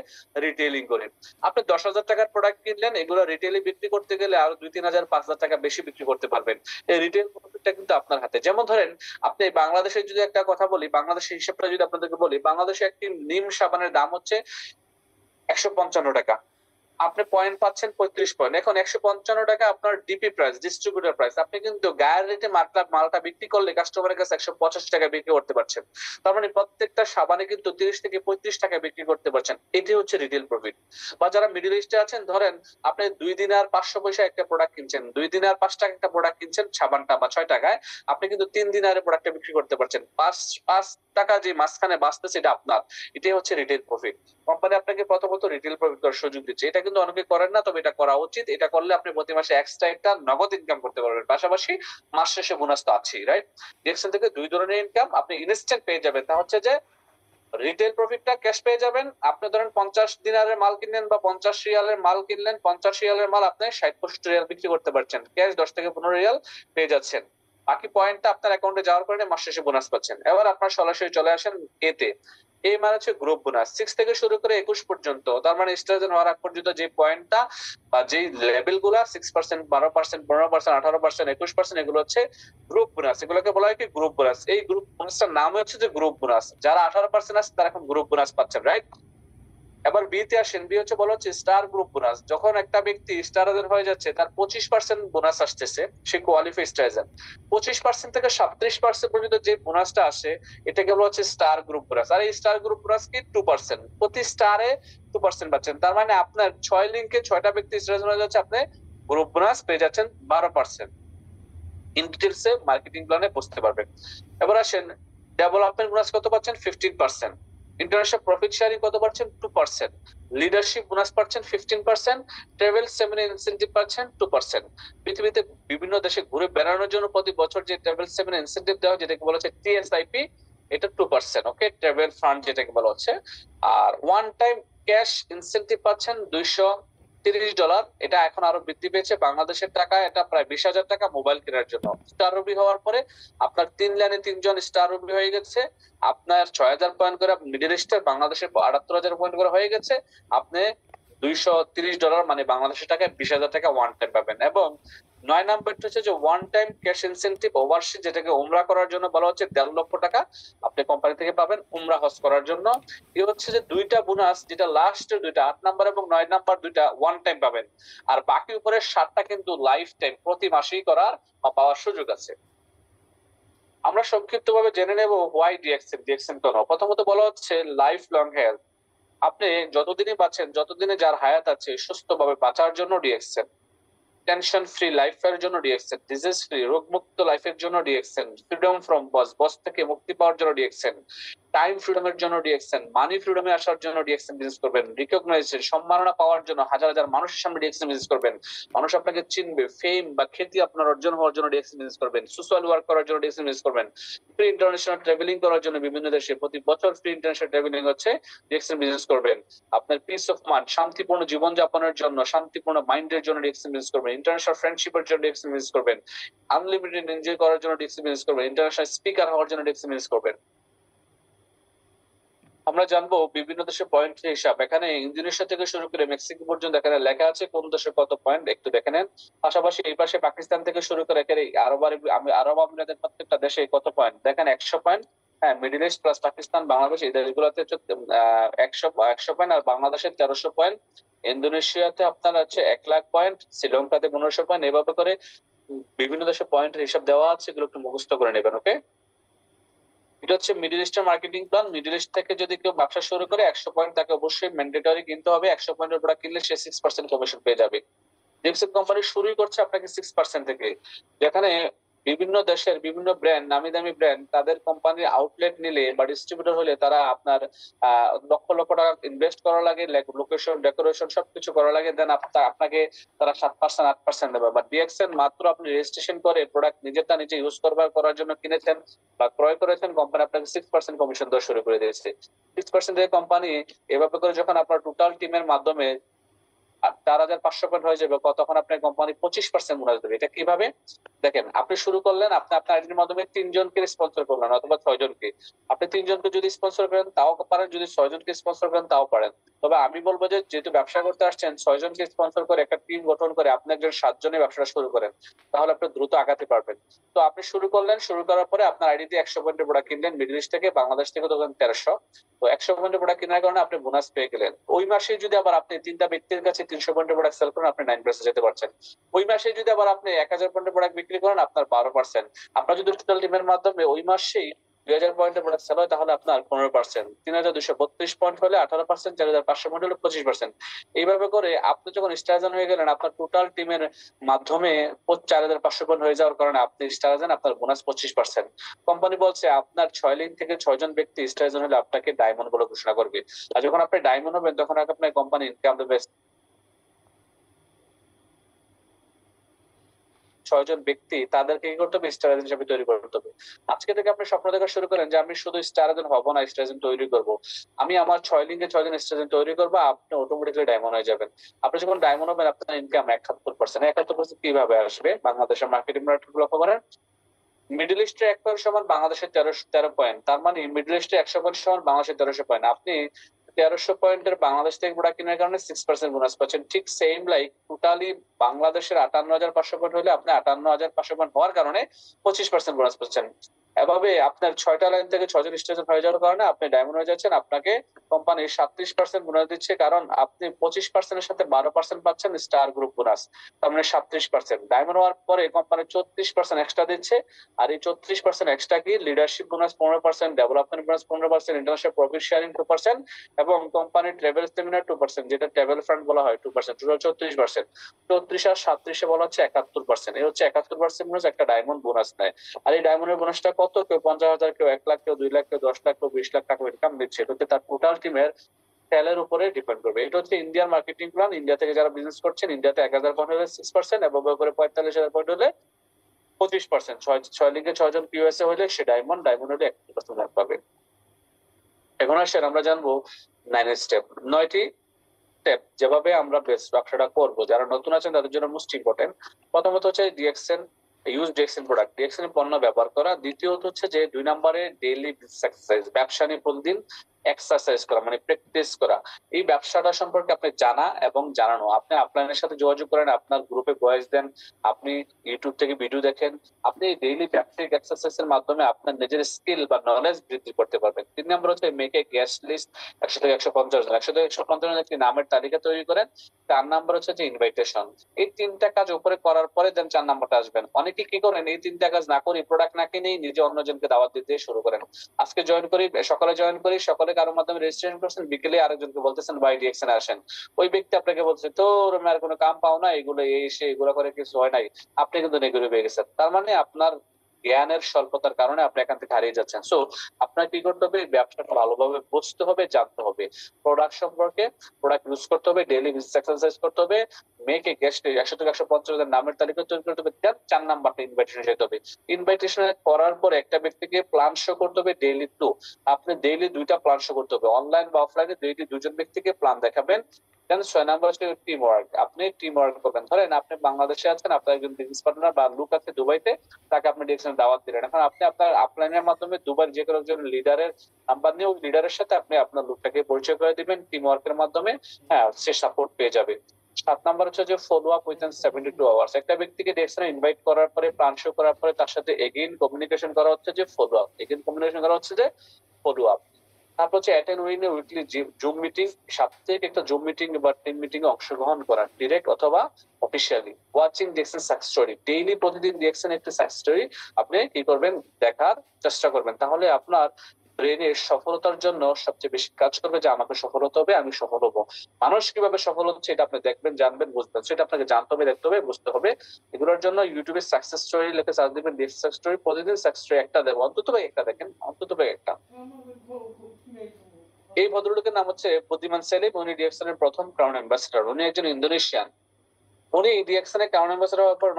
রিটেলিং করে। আপনি 10,000 টাকার প্রোডাক্ট কিনলেন, এগুলো রিটেলে বিক্রি করতে গেলে আরো 2-3,000 5,000 টাকা বেশি বিক্রি করতে পারবেন। এই রিটেল প্রফিটটা কিন্তু আপনার হাতে। যেমন ধরেন আপনি বাংলাদেশের যদি একটা কথা বলি, বাংলাদেশের হিসাবটা যদি আপনাদেরকে বলি, বাংলাদেশে একটি নিম সাবানের দাম হচ্ছে 155 টাকা। আপনি পয়েন্ট পাচ্ছেন 35 পয়েন্ট। এখন 155 টাকা আপনার ডিপি প্রাইস, ডিস্ট্রিবিউটর প্রাইস। আপনি কিন্তু গায়ের রেটে মালটা বিক্রি করলে কাস্টমারের কাছে 185 টাকা বিক্রি করতে পারছেন। তার মানে প্রত্যেকটা সাবানে কিন্তু 30 থেকে 35 টাকা বিক্রি করতে পারছেন। এটি হচ্ছে রিটেল প্রফিট। বা যারা মিডল ইস্টে আছেন, ধরেন আপনি 2 দিনে আর 500 পয়সা একটা প্রোডাক্ট কিনছেন, 2 দিনে আর 5 টাকা একটা প্রোডাক্ট কিনছেন সাবানটা বা 6 টাকায়, আপনি কিন্তু 3 দিনে আর প্রোডাক্টটা বিক্রি করতে পারছেন। 5 টাকা যে মাঝখানে বাঁচতেছে এটা আপনার। এটাই হচ্ছে রিটেল প্রফিট। কোম্পানি আপনাকে প্রথমত রিটেল প্রফিট করার সুযোগ দিচ্ছে। এটা কিন্তু অনেকে করেন না, তবে এটা করা উচিত। এটা করলে আপনি প্রতি মাসে এক্সট্রা একটা নগদ ইনকাম করতে পারবেন। পাশাপাশি মাস শেষে বোনাস তো আছেই, রাইট? ডিএক্সএল থেকে দুই ধরনের ইনকাম আপনি ইনস্ট্যান্ট পেয়ে যাবেন। তা হচ্ছে যে রিটেল প্রফিটটা ক্যাশ পেয়ে যাবেন। আপনি ধরেন 50 দিনারের মাল কিনলেন বা 50 রিয়ালের মাল কিনলেন, 50 রিয়ালের মাল আপনি 60-65 রিয়াল বিক্রি করতে পারছেন। ক্যাশ 10 থেকে 15 রিয়াল পেয়ে যাচ্ছেন। বাকি পয়েন্টটা আপনার অ্যাকাউন্টে যাওয়ার কারণে মাস শেষে বোনাস পাচ্ছেন। এবার আপনার সরাসরি চলে আসেন এতে। এই মানে হচ্ছে গ্রুপ বোনাস, 6 থেকে শুরু করে 21 পর্যন্ত। তার মানে স্টারজন হওয়ার আগ পর্যন্ত যে পয়েন্টটা বা যেই লেভেল গুলা 6%, 12%, 15%, 18%, 21%, এগুলো হচ্ছে গ্রুপ বোনাস। এগুলোকে বলা হয় কি গ্রুপ বোনাস। এই গ্রুপ বোনাসটার নাম হচ্ছে যে গ্রুপ বোনাস। যারা 18% আছে তারা এখন গ্রুপ বোনাস পাচ্ছেন, রাইট? এবার বি তে আসেন। বি হচ্ছে বলা হচ্ছে স্টার গ্রুপ বোনাস। যখন একটা ব্যক্তি স্টার হয়ে যাচ্ছে, তার 25% বোনাস আসতেছে, সে কোয়ালিফাই স্টার। 25% থেকে 37% পর্যন্ত যে বোনাসটা আসে, এটাকে বলা হচ্ছে স্টার গ্রুপ বোনাস। আর এই স্টার গ্রুপ বোনাস কি 2%, প্রতি স্টারে 2% পাচ্ছেন। তার মানে আপনার 6 লিঙ্কে 6টা ব্যক্তি স্টার হয়ে যাচ্ছে, আপনি গ্রুপ বোনাস পেয়ে যাচ্ছেন 12%। ইন ডিটেলসে মার্কেটিং প্ল্যানে বুঝতে পারবেন। এবার আসেন ডেভেলপমেন্ট বোনাস কত পাচ্ছেন? 15%। ইন্টারন্যাশনাল প্রফিট শেয়ারিং কত পাচ্ছেন? 2%। লিডারশিপ বোনাস পাচ্ছেন 15%। ট্রাভেল সেমিনার ইনসেনটিভ পাচ্ছেন 2%। পৃথিবীতে বিভিন্ন দেশে ঘুরে বেড়ানোর জন্য প্রতি বছর যে ট্রাভেল সেমিনার ইনসেনটিভ দেওয়া হয়, যেটাকে বলা হচ্ছে টিএসআইপি, এটা 2%। ওকে, ট্রাভেল ফান্ড যেটাকে বলা হচ্ছে। আর ওয়ান টাইম ক্যাশ ইনসেনটিভ পাচ্ছেন $230। এটা এখন আরো বৃদ্ধি পেয়েছে। বাংলাদেশের টাকা এটা প্রায় 20,000 টাকা মোবাইল কেনার জন্য। স্টার রবি হওয়ার পরে আপনার 3 লাইনে 3 জন স্টার রবি হয়ে গেছে। আপনার 6,000 পয়েন্ট করে মিডল ইস্টের, বাংলাদেশের 78,000 পয়েন্ট করে হয়ে গেছে। আপনি $230 মানে বাংলাদেশের টাকায় 20,000 টাকা ওয়ান টাইম পাবেন। এবং 9 নাম্বারটা হচ্ছে যে one time cash incentive overseas, যেটাকে উমরা করার জন্য বলা হচ্ছে 1.5 লক্ষ টাকা আপনি কোম্পানি থেকে পাবেন উমরা হজ করার জন্য। এই হচ্ছে যে দুইটা বোনাস, যেটা লাস্টের দুইটা 8 নাম্বার এবং 9 নাম্বার দুইটা ওয়ান টাইম পাবেন। আর বাকি উপরে 7টা কিন্তু লাইফ টাইম, প্রতি মাসেই করার বা পাওয়ার সুযোগ আছে। আমরা সংক্ষিপ্ত ভাবে জেনে নেব হোয়াই ডিএক্সএন। ডিএক্সএন কেন? প্রথমত বলা হচ্ছে লাইফ লং হেলথ। আপনি যতদিনই বাঁচেন, যতদিনে যার হায়াত আছে, সুস্থভাবে বাঁচার জন্য ডিএক্সএন। টেনশন ফ্রি লাইফের জন্য ডিএক্সএন। ডিজিজ ফ্রি রোগমুক্ত লাইফের জন্য ডিএক্সএন। ফ্রিডম ফ্রম বস থেকে মুক্তি পাওয়ার জন্য ডিএক্সএন। টাইম ফ্রিডমের জন্য ডিএক্সএন। মানি ফ্রিডমে আসার জন্য ডিএক্সএন বিজনেস করবেন। রিকগনাইজেশন, সম্মাননা পাওয়ার জন্য হাজার হাজার মানুষের সামনে ডিএক্সএন বিজনেস করবেন। মানুষ আপনাকে চিনবে, ফেম বা খ্যাতি আপনার অর্জন হওয়ার জন্য ডিএক্সএন বিজনেস করবেন। সোশ্যাল ওয়ার্ক করার জন্য ডিএক্সএন বিজনেস করবেন। ফ্রি ইন্টারন্যাশনাল ট্রাভেলিং করার জন্য বিভিন্ন দেশে প্রতি বছর ফ্রি ইন্টারন্যাশনাল ট্রাভেলিং হচ্ছে, ডিএক্সএন বিজনেস করবেন। আপনার পিস অফ মাইন্ড, শান্তিপূর্ণ জীবন যাপনের জন্য, শান্তিপূর্ণ মাইন্ডের জন্য ডিএক্সএন বিজনেস করবেন। ইন্টারন্যাশনাল ফ্রেন্ডশিপের জন্য ডিএক্সএন বিজনেস করবেন। আনলিমিটেড এনজয় করার জন্য ডিএক্সএন বিজনেস করবেন। ইন্টারন্যাশনাল স্পিকার হওয়ার জন্য ডিএক্সএন বিজনেস করবেন। আমরা জানবো বিভিন্ন দেশের পয়েন্ট হিসাব। এখানে ইন্দোনেশিয়া থেকে শুরু করে মেক্সিকো পর্যন্ত এখানে লেখা আছে কোন দেশে কত পয়েন্ট, একটু দেখে নেন। পাশাপাশি এই পাশে পাকিস্তান থেকে শুরু করে এখানে আরব আমিরাতের প্রত্যেকটা দেশে কত পয়েন্ট দেখেন, 100 পয়েন্ট। হ্যাঁ, middle east plus Pakistan, Bangladesh, এই দেশগুলোতে হচ্ছে 100 পয়েন্ট, আর বাংলাদেশের 1300 পয়েন্ট। ইন্দোনেশিয়াতে আপনার হচ্ছে 1,00,000 পয়েন্ট, শ্রীলঙ্কাতে 1500 পয়েন্ট। এভাবে করে বিভিন্ন দেশে পয়েন্টের হিসাব দেওয়া আছে, এগুলো একটু মুখস্থ করে নেবেন। ওকে, এটা হচ্ছে মিডল ইস্টের মার্কেটিং প্ল্যান। মিডল ইস্ট থেকে যদি কেউ ব্যবসা শুরু করে 100 পয়েন্ট তাকে অবশ্যই ম্যান্ডেটরি কিনতে হবে। 100 পয়েন্টের প্রোডাক্ট কিনলে সে 6% কমিশন পেয়ে যাবে। ডিএক্সএন কোম্পানি শুরুই করছে আপনাকে 6% থেকে, যেখানে বিভিন্ন দেশের বিভিন্ন ব্র্যান্ড, নামি দামি ব্র্যান্ড, তাদের কোম্পানির আউটলেট নিলে বা ডিস্ট্রিবিউটর হলে তারা আপনার লক্ষ লক্ষ টাকা ইনভেস্ট করা লাগে, লোকেশন, ডেকোরেশন সবকিছু করা লাগে। দেন আপনাকে তারা 7%, 8% দেবে। বা ডিএক্সএন মাত্র আপনি রেজিস্ট্রেশন করে প্রোডাক্ট নিজেরটা নিজে ইউজ করার জন্য কিনেছেন বা ক্রয় করেছেন, কোম্পানি আপনাকে 6% কমিশন দেওয়া শুরু করে দিয়েছে। 6% দিয়ে কোম্পানি এভাবে করে যখন আপনার টোটাল টিমের মাধ্যমে 4,500 পয়েন্ট হয়ে যাবে, তখন আপনার কোম্পানি 25% বোনাস দেবে। এটা কিভাবে দেখেন, আপনি শুরু করলেন, আপনি আপনার আইডির মাধ্যমে 3 জনকে স্পন্সর করলেন অথবা 6 জনকে। আপনি 3 জনকে যদি স্পন্সর করেন তাও পারেন, যদি 6 জনকে স্পন্সর করেন তাও পারেন। তবে আমি বলবো যে যেহেতু ব্যবসা করতে আসছেন, 6 জনকে স্পন্সর করে একটা টিম গঠন করে আপনি একজন 7 জনের ব্যবসাটা শুরু করেন, তাহলে আপনি দ্রুত আগাতে পারবেন। তো আপনি শুরু করলেন, শুরু করার পরে আপনার আইডিতে 100 পয়েন্টের প্রোডাক্ট কিনলেন মিডল ইস্ট থেকে, বাংলাদেশ থেকে তখন 1300। তো 100 পয়েন্টের প্রোডাক্ট কেনার কারণে আপনি বোনাস পেয়ে গেলেন। ওই মাসে যদি আবার আপনি 3টা ব্যক্তির কাছে 300 পয়েন্টের প্রোডাক্ট সেল করেন, আপনি 9% যেতে পারছেন। ওই মাসে যদি আবার আপনি 1000 পয়েন্টের প্রোডাক্ট বিক্রি করেন, আপনার 12%। আপনার যদি টোটাল টিমের মাধ্যমে ওই মাসেই 2000 পয়েন্টের প্রোডাক্ট সেল হয়, তাহলে আপনার 15%। 3232 পয়েন্ট হলে 18%, 4500 পয়েন্ট হলে 25%। এইভাবে করে আপনি যখন স্টারজন হয়ে গেলেন, আপনার টোটাল টিমের মাধ্যমে 4500 পয়েন্ট হয়ে যাওয়ার কারণে আপনি স্টারজন, আপনার বোনাস 25%। কোম্পানি বলছে আপনার 6 লিঙ্ক থেকে 6 জন ব্যক্তি স্টারজন হলে আপনাকে ডায়মন্ড বলে ঘোষণা করবে। আর যখন আপনি ডায়মন্ড হবেন, তখন আপনার কোম্পানি ইনকাম দেবে 6 জন ব্যক্তি, তাদেরকে কি করতে হবে, স্টার এজেন্ট হিসেবে তৈরি করতে হবে। আজকে থেকে আপনি স্বপ্ন দেখা শুরু করেন যে আমি শুধু স্টার এজেন্ট হবো না, স্টার এজেন্ট তৈরি করবো। আমি আমার 6 লিঙ্কে 6 জন স্টার এজেন্ট তৈরি করবো, আপনি অটোমেটিক্যালি ডায়মন্ড হয়ে যাবেন। আপনি যখন ডায়মন্ড হবেন, আপনার ইনকাম 71%। 71% কিভাবে আসবে? বাংলাদেশের মার্কেটিং লক্ষ্য করেন, মিডল ইস্টের 1 পয়েন্ট সমান বাংলাদেশের 13 পয়েন্ট। তার মানে মিডল ইস্টের 100 পয়েন্ট সমান বাংলাদেশের 1300 পয়েন্ট। আপনি 1300 পয়েন্টের বাংলাদেশ থেকে প্রোডাক্ট কেনার কারণে 6% বোনাস পাচ্ছেন। ঠিক সেম লাইক টোটালি বাংলাদেশের 58,500 পয়েন্ট হলে আপনি 58,500 পয়েন্ট হওয়ার কারণে 25% বোনাস পাচ্ছেন। এভাবে আপনার 6টা লাইন থেকে 6 জন স্টেশন হয়ে যাওয়ার কারণে আপনি ডায়মন্ড হয়ে যাচ্ছেন। আপনাকে কোম্পানি 37% বোনাস দিচ্ছে, কারণ আপনি 25%-এর সাথে 12% পাচ্ছেন স্টার গ্রুপ বোনাস। তার মানে 37%। ডায়মন্ড হওয়ার পরে কোম্পানি 34% এক্সট্রা দিচ্ছে। আর এই 34% এক্সট্রা কি, leadership bonus 15%, development bonus 15%, international profit sharing 2%, এবং কোম্পানির ট্রাভেল সেমিনার 2%, যেটা ট্রাভেল ফান্ড বলা হয় 2%, টোটাল 34%। 34 আর 37 বলা হচ্ছে 71%। এই হচ্ছে 71% বোনাস একটা ডায়মন্ড বোনাস নেয়। আর এই ডায়মন্ডের বোনাসটা কত? কেউ 50,000, কেউ 1 লাখ, কেউ 2 লাখ, কেউ 10 লাখ, কেউ 20 লাখ টাকা ইনকাম দিচ্ছে। এটা হচ্ছে তার টোটাল টিমের সেলের উপরে ডিপেন্ড করবে। এটা হচ্ছে ইন্ডিয়ার মার্কেটিং প্ল্যান। ইন্ডিয়া থেকে যারা বিজনেস করছেন, ইন্ডিয়াতে 1000 পয়েন্ট হলে 6%, এবং উপরে 45,000 পয়েন্ট হলে 25%। 6 লিঙ্গে 6 জন পিওএসএ হলে সে ডায়মন্ড, ডায়মন্ড হলে 1% লাভ পাবে। এখন আসেন আমরা জানবো 9 স্টেপ, 9টি স্টেপ যেভাবে আমরা বেস্ট ব্যবসাটা করবো। যারা নতুন আছেন তাদের জন্য মোস্ট ইম্পর্টেন্ট। প্রথমত হচ্ছে DXN, use DXN product, DXN পণ্য ব্যবহার করা। দ্বিতীয়ত হচ্ছে যে 2 নম্বরে ডেইলি এক্সারসাইজ, ব্যবসা নিয়ে প্রতিদিন এক্সারসাইজ করা, মানে প্র্যাকটিস করা। এই ব্যবসাটা সম্পর্কে আপনি জানা এবং জানানো। আপনি আপলাইনের সাথে যোগাযোগ করেন, আপনার গ্রুপে ভয়েস দেন, আপনি ইউটিউব থেকে ভিডিও দেখেন। আপনি ডেইলি ব্যবসায়িক এক্সারসাইজ এর মাধ্যমে আপনার নিজের স্কিল বা নলেজ বৃদ্ধি করতে পারবেন। 3 নম্বর হচ্ছে মেক এ গেস্ট লিস্ট, 100 থেকে 150 জন, 100 থেকে 150 জন একটি নামের তালিকা তৈরি করেন। 4 নম্বর হচ্ছে যে ইনভাইটেশন। এই 3টা কাজ উপরে করার পরে দেন 4 নম্বরটা আসবেন। অনেকে কি করেন, এই 3টা কাজ না করে, প্রোডাক্ট না কিনেই নিজে অন্যজনকে দাওয়াত দিতে শুরু করেন। আজকে জয়েন করি, সকালে জয়েন করি, সকালে কারোর মাধ্যমে রেজিস্ট্রেশন করছেন, বিকেলে আরেকজনকে বলতেছেন ভাই ডিএক্সএন আসেন। ওই ব্যক্তি আপনাকে বলছে তোর আর কোনো কাম পাও না, এগুলো এই সে এগুলো করে কিছু হয় নাই, আপনি কিন্তু নেগেটিভ হয়ে গেছেন। তার মানে আপনার জ্ঞানের স্বল্পতার কারণে আপনি এখান থেকে হারিয়ে যাচ্ছেন। সো আপনার কি করতে হবে, ব্যবসাটা ভালোভাবে বুঝতে হবে, জানতে হবে, প্রোডাক্ট সম্পর্কে, প্রোডাক্ট ইউজ করতে হবে, ডেইলি এক্সারসাইজ করতে হবে, মেকে গেস্ট 100 থেকে 150 জন নামের তালিকা তৈরি করতে হবে। 4 নাম্বারটা ইনভাইটেশন যেতে হবে। ইনভাইটেশন করার পর একটা ব্যক্তিকে প্ল্যান শো করতে হবে ডেইলি 2। আপনি ডেইলি 2টা প্ল্যান শো করতে হবে, অনলাইন বা অফলাইনে ডেইলি 2 জন ব্যক্তিকে প্ল্যান দেখাবেন। দেন 6 নাম্বার হচ্ছে টিম ওয়ার্ক। আপনি টিম ওয়ার্ক করবেন। ধরেন আপনি বাংলাদেশে আছেন, আপনার একজন বিজনেস পার্টনার বা লোক আছে দুবাইতে, তাকে আপনি ডিরেকশনে দাওয়াত দিলেন। এখন আপনি আপনার আপলাইনের মাধ্যমে দুবার যে কোনো একজন লিডারের নাম্বার নিয়ে ওই লিডারের সাথে আপনি আপনার লোকটাকে পরিচয় করে দিবেন টিম ওয়ার্কের মাধ্যমে। হ্যাঁ, সে সাপোর্ট পেয়ে যাবে। 7 নাম্বার হচ্ছে যে ফলো আপ উইথিন 72 আওয়ার্স। একটা ব্যক্তিকে ডিরেকশনে ইনভাইট করার পরে, প্ল্যান শো করার পরে তার সাথে এগেইন কমিউনিকেশন করা হচ্ছে যে ফলো আপ। এগেইন কমিউনিকেশন করা হচ্ছে যে ফলো আপ। তারপর হচ্ছে অ্যাটেন্ড উইকলি জুম মিটিং, সাপ্তাহিক একটা জুম মিটিং বা টিম মিটিং এ অংশগ্রহণ করা, ডিরেক্ট অথবা officially. Watching DXN success story, daily প্রতিদিন ডিএক্সএন একটি সাকসেস স্টোরি আপনি কি করবেন, দেখার চেষ্টা করবেন। তাহলে আপনার ব্রেনের সফলতার জন্য সবচেয়ে বেশি কাজ করবে যে আমাকে সফল হতে হবে, আমি সফল হবো। মানুষ কিভাবে সফল হচ্ছে এটা আপনি দেখবেন, জানবেন, বুঝবেন। সেটা আপনাকে জানতে হবে, দেখতে হবে, বুঝতে হবে। এগুলোর জন্য ইউটিউবে সাকসেস স্টোরি লিখে সার্চ দিবেন, সাকসেস স্টোরি, প্রতিদিন সাকসেস স্টোরি একটা দেবো, অন্তত একটা দেখেন, অন্তত একটা। এই ভদ্রলোকের নাম হচ্ছে বুদ্ধিমান সেলিম। উনি ডিএক্সএন এর প্রথম ক্রাউন অ্যাম্বাসেডর। উনি একজন ইন্দোনেশিয়ান। উনি ডিএক্সএন এর ক্রাউন অ্যাম্বাসেডর হওয়ার পর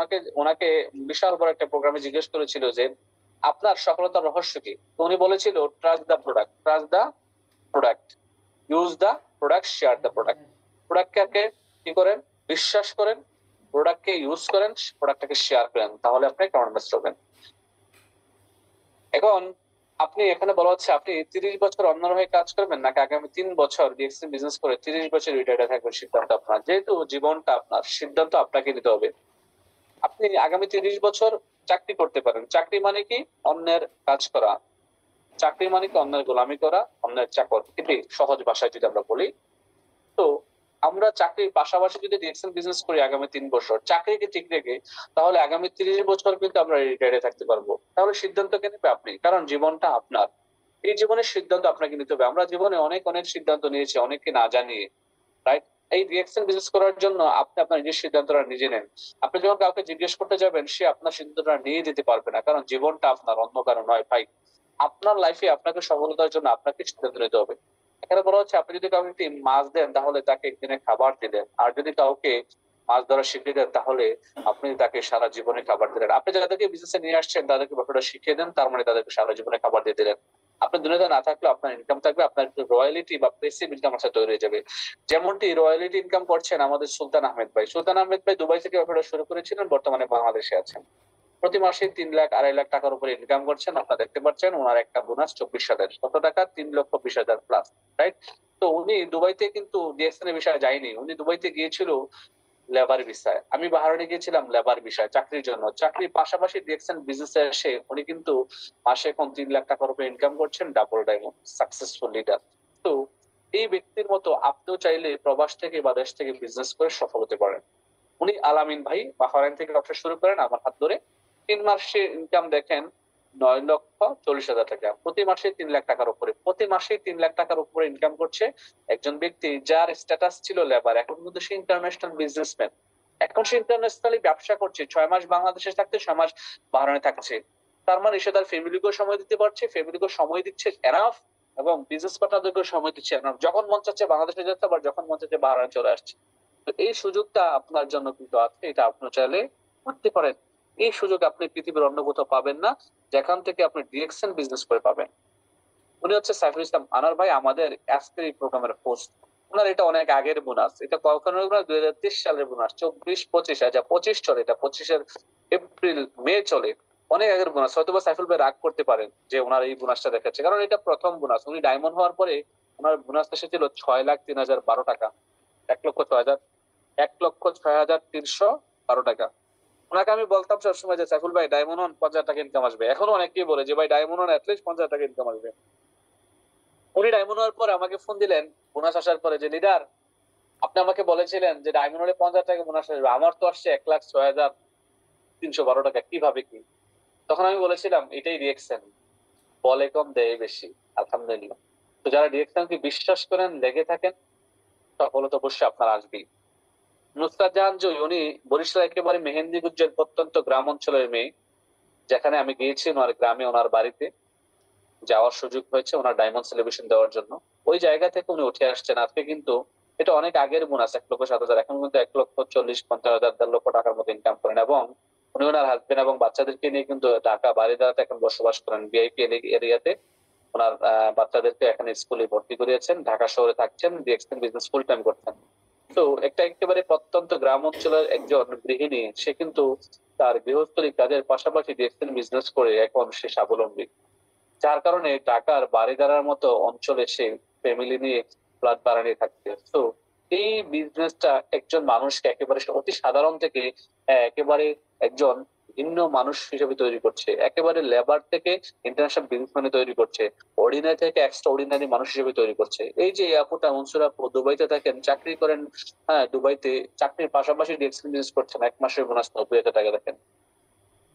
ওনাকে বিশাল বড় একটা প্রোগ্রামে জিজ্ঞেস করেছিল যে আপনার সফলতার রহস্য কি। তো উনি বলেছিল trust the product, trust the product, use the product, share the product. প্রোডাক্টকে কি করেন, বিশ্বাস করেন, প্রোডাক্টকে ইউজ করেন, প্রোডাক্টটাকে শেয়ার করেন, তাহলে আপনি কেমন ইনভেস্ট করবেন। এখন আপনি এখানে বলা হচ্ছে আপনি 30 বছর অন্যের হয়ে কাজ করবেন নাকি আগামী 3 বছর ডিএক্সএন বিজনেস করে 30 বছর রিটায়ার্ড থাকবেন, সিদ্ধান্ত আপনার। যেহেতু জীবনটা আপনার, সিদ্ধান্ত আপনাকে নিতে হবে। আপনি আগামী 30 বছর চাকরি করতে পারেন। চাকরি মানে কি? অন্যের কাজ করা। চাকরি মানে কি? অন্যের গোলামি করা, অন্যের চাকর। কিন্তু সহজ ভাষায় যদি আমরা বলি, তো আমরা চাকরির পাশাপাশি যদি ডিএক্সএল বিজনেস করি আগামী 3 বছর, চাকরিকে ঠিক রেখে, তাহলে আগামী 30 বছর কিন্তু আমরা রিটায়ারে থাকতে পারবো। তাহলে সিদ্ধান্ত কে নেবে? আপনি। কারণ জীবনটা আপনার। এই জীবনের সিদ্ধান্ত আপনাকে নিতে হবে। আমরা জীবনে অনেক অনেক সিদ্ধান্ত নিয়েছি, অনেককে না জানিয়ে, রাইট? এই রিয়েকশন বিজনেস করার জন্য আপনি আপনার নিজের সিদ্ধান্তটা নিজে নেন। আপনি যখন কাউকে জিজ্ঞেস করতে যাবেন, সে আপনার সিদ্ধান্তটা নিয়ে দিতে পারবে না, কারণ জীবনটা আপনার, অন্য কারো নয় ভাই। আপনার লাইফে আপনাকে সফলতার জন্য আপনাকে সিদ্ধান্ত নিতে হবে। এখানে বলা হচ্ছে আপনি যদি কাউকে একটি মাছ দেন তাহলে তাকে একদিনে খাবার দিলেন, আর যদি কাউকে মাছ ধরা শিখিয়ে দেন তাহলে আপনি তাকে সারা জীবনে খাবার দিলেন। আপনি যাদেরকে বিজনেসে নিয়ে আসছেন তাদেরকে ব্যাপারটা শিখিয়ে দেন, তার মানে তাদেরকে সারা জীবনে খাবার দিয়ে দিলেন। আপনার দুনিয়াতে না থাকলে আপনার ইনকাম থাকবে, আপনার রয়্যালিটি বা পেসিভ ইনকাম আসলে তৈরি হয়ে যাবে। যেমনটি রয়্যালিটি ইনকাম করছেন আমাদের সুলতান আহমেদ ভাই। সুলতান আহমেদ ভাই দুবাই থেকে ব্যাপারটা শুরু করেছিলেন, বর্তমানে বাংলাদেশে আছেন। প্রতি মাসে 3 লাখ 2.5 লাখ টাকার উপরে ইনকাম করছেন। আপনারা দেখতে পাচ্ছেন ওনার একটা বোনাস 24,000। কত টাকা? 3,20,000 প্লাস, রাইট? তো উনি দুবাইতে কিন্তু ডিএক্সএন এর বিষয়ে যায়নি, উনি দুবাইতে গিয়েছিল লেবার ভিসায়। আমি বাহারাইনে গিয়েছিলাম লেবার ভিসায়, চাকরির জন্য। চাকরির পাশাপাশি ডিএক্সএন বিজনেসে এসে উনি কিন্তু মাসে এখন 3 লাখ টাকার উপরে ইনকাম করছেন, ডাবল ডায়মন্ড সাকসেসফুল লিডার। তো এই ব্যক্তির মতো আপনিও চাইলে প্রবাস থেকে বা দেশ থেকে বিজনেস করে সফল হতে পারেন। উনি আলামিন ভাই বাহরাইন থেকে ব্যবসা শুরু করেন আমার হাত ধরে। 3 মাসে ইনকাম দেখেন 9,40,000 টাকা। প্রতি মাসে 3 লাখ টাকার উপরে, প্রতি মাসে 3 লাখ টাকার উপরে ইনকাম করছে একজন ব্যক্তি যার স্ট্যাটাস ছিল লেবার, এখন কিন্তু সে ইন্টারন্যাশনাল বিজনেসম্যান। এখন সে ইন্টারন্যাশনালি ব্যবসা করছে। 6 মাস বাংলাদেশে থাকতে 6 মাস বাহরাইনে থাকছে। তার মানে সে তার ফ্যামিলিকেও সময় দিতে পারছে, ফ্যামিলিকেও সময় দিচ্ছে এনাফ, এবং বিজনেস পার্টনারদেরকেও সময় দিচ্ছে এনাফ। যখন মন চাচ্ছে বাংলাদেশে যাচ্ছে, আবার যখন মন চাচ্ছে বাহরাইন চলে আসছে। তো এই সুযোগটা আপনার জন্য কিন্তু আছে, এটা আপনি চাইলে করতে পারেন। এই সুযোগ আপনি পৃথিবীর অন্য কোথাও পাবেন না, যেখান থেকে আপনি ডিরেকশন বিজনেস করে পাবেন। উনি হচ্ছে সাইফুল ইসলাম আনার ভাই, আমাদের আজকের এই প্রোগ্রামের হোস্ট। ওনার এটা অনেক আগের বোনাস, এটা কখনো 2023 সালের বোনাস। 24-25, আচ্ছা 25 চলে, এটা 25-এর এপ্রিল মে চলে। অনেক আগের বোনাস। হয়তো বা সাইফুল ভাই রাগ করতে পারেন যে ওনার এই বোনাসটা দেখাচ্ছে, কারণ এটা প্রথম বোনাস। উনি ডায়মন্ড হওয়ার পরে ওনার বোনাস এসেছিল 6,03,012 টাকা। 1,06,000, 1,06,312 টাকা। ওনাকে আমি বলতাম সবসময় যে সাইফুল ভাই ডায়মন্ড হন 50 টাকা ইনকাম আসবে। এখনো অনেকেই বলে যে ভাই ডায়মন্ড হন অ্যাটলিস্ট 50 টাকা ইনকাম আসবে। উনি ডায়মন্ড হওয়ার পরে আমাকে ফোন দিলেন বোনাস আসার পরে, যে লিডার আপনি আমাকে বলেছিলেন যে ডায়মন্ড হলে 50 টাকা বোনাস আসবে, আমার তো আসছে 1,06,312 টাকা, কিভাবে কি? তখন আমি বলেছিলাম এটাই রিয়েকশন, বলে কম দেয় বেশি। আলহামদুলিল্লাহ। তো যারা রিয়েকশনকে বিশ্বাস করেন, লেগে থাকেন, সফলতা অবশ্যই আপনার আসবেই। নুসরাত জাহান জয়, উনি বরিশাল একেবারে মেহেন্দিগঞ্জের প্রত্যন্ত গ্রাম অঞ্চলের মেয়ে, যেখানে আমি গিয়েছি ওনার গ্রামে, ওনার বাড়িতে যাওয়ার সুযোগ হয়েছে ওনার ডায়মন্ড সেলিব্রেশন দেওয়ার জন্য। ওই জায়গা থেকে উনি উঠে আসছেন আজকে। কিন্তু এটা অনেক আগের বোনাস, 1,07,000। এখন কিন্তু 1,40,50,000, 1,50,000 টাকার মতো ইনকাম করেন, এবং উনি ওনার হাজবেন্ড এবং বাচ্চাদেরকে নিয়ে কিন্তু ঢাকা বারিধারাতে এখন বসবাস করেন, ভিআইপি এরিয়াতে। ওনার বাচ্চাদেরকে এখানে স্কুলে ভর্তি করিয়েছেন, ঢাকা শহরে থাকছেন, ডিএক্সএন বিজনেস ফুল টাইম করছেন। তো একটা একেবারে প্রত্যন্ত গ্রাম অঞ্চলের একজন গৃহিণী, সে কিন্তু তার গৃহস্থলী কাজের পাশাপাশি ডিএক্সএন বিজনেস করে এখন সে স্বাবলম্বী। যার কারণে ঢাকার বারিধারার মতো অঞ্চলে সে ফ্যামিলি নিয়ে ফ্ল্যাট ভাড়া নিয়ে থাকছে। তো এই বিজনেসটা একজন মানুষকে একেবারে অতি সাধারণ থেকে একেবারে একজন ভিন্ন মানুষ হিসেবে তৈরি করছে, একেবারে লেবার থেকে ইন্টারন্যাশনাল বিজনেসম্যানে তৈরি করছে, অর্ডিনারি থেকে এক্সট্রা অর্ডিনারি মানুষ হিসেবে তৈরি করছে। এই যে এই আপুটা মনসুর আপু দুবাইতে থাকেন, চাকরি করেন। হ্যাঁ, দুবাইতে চাকরির পাশাপাশি ডিএক্সএন বিজনেস করছেন, 1 মাসের বোনাস 90,000 টাকা দেখেন।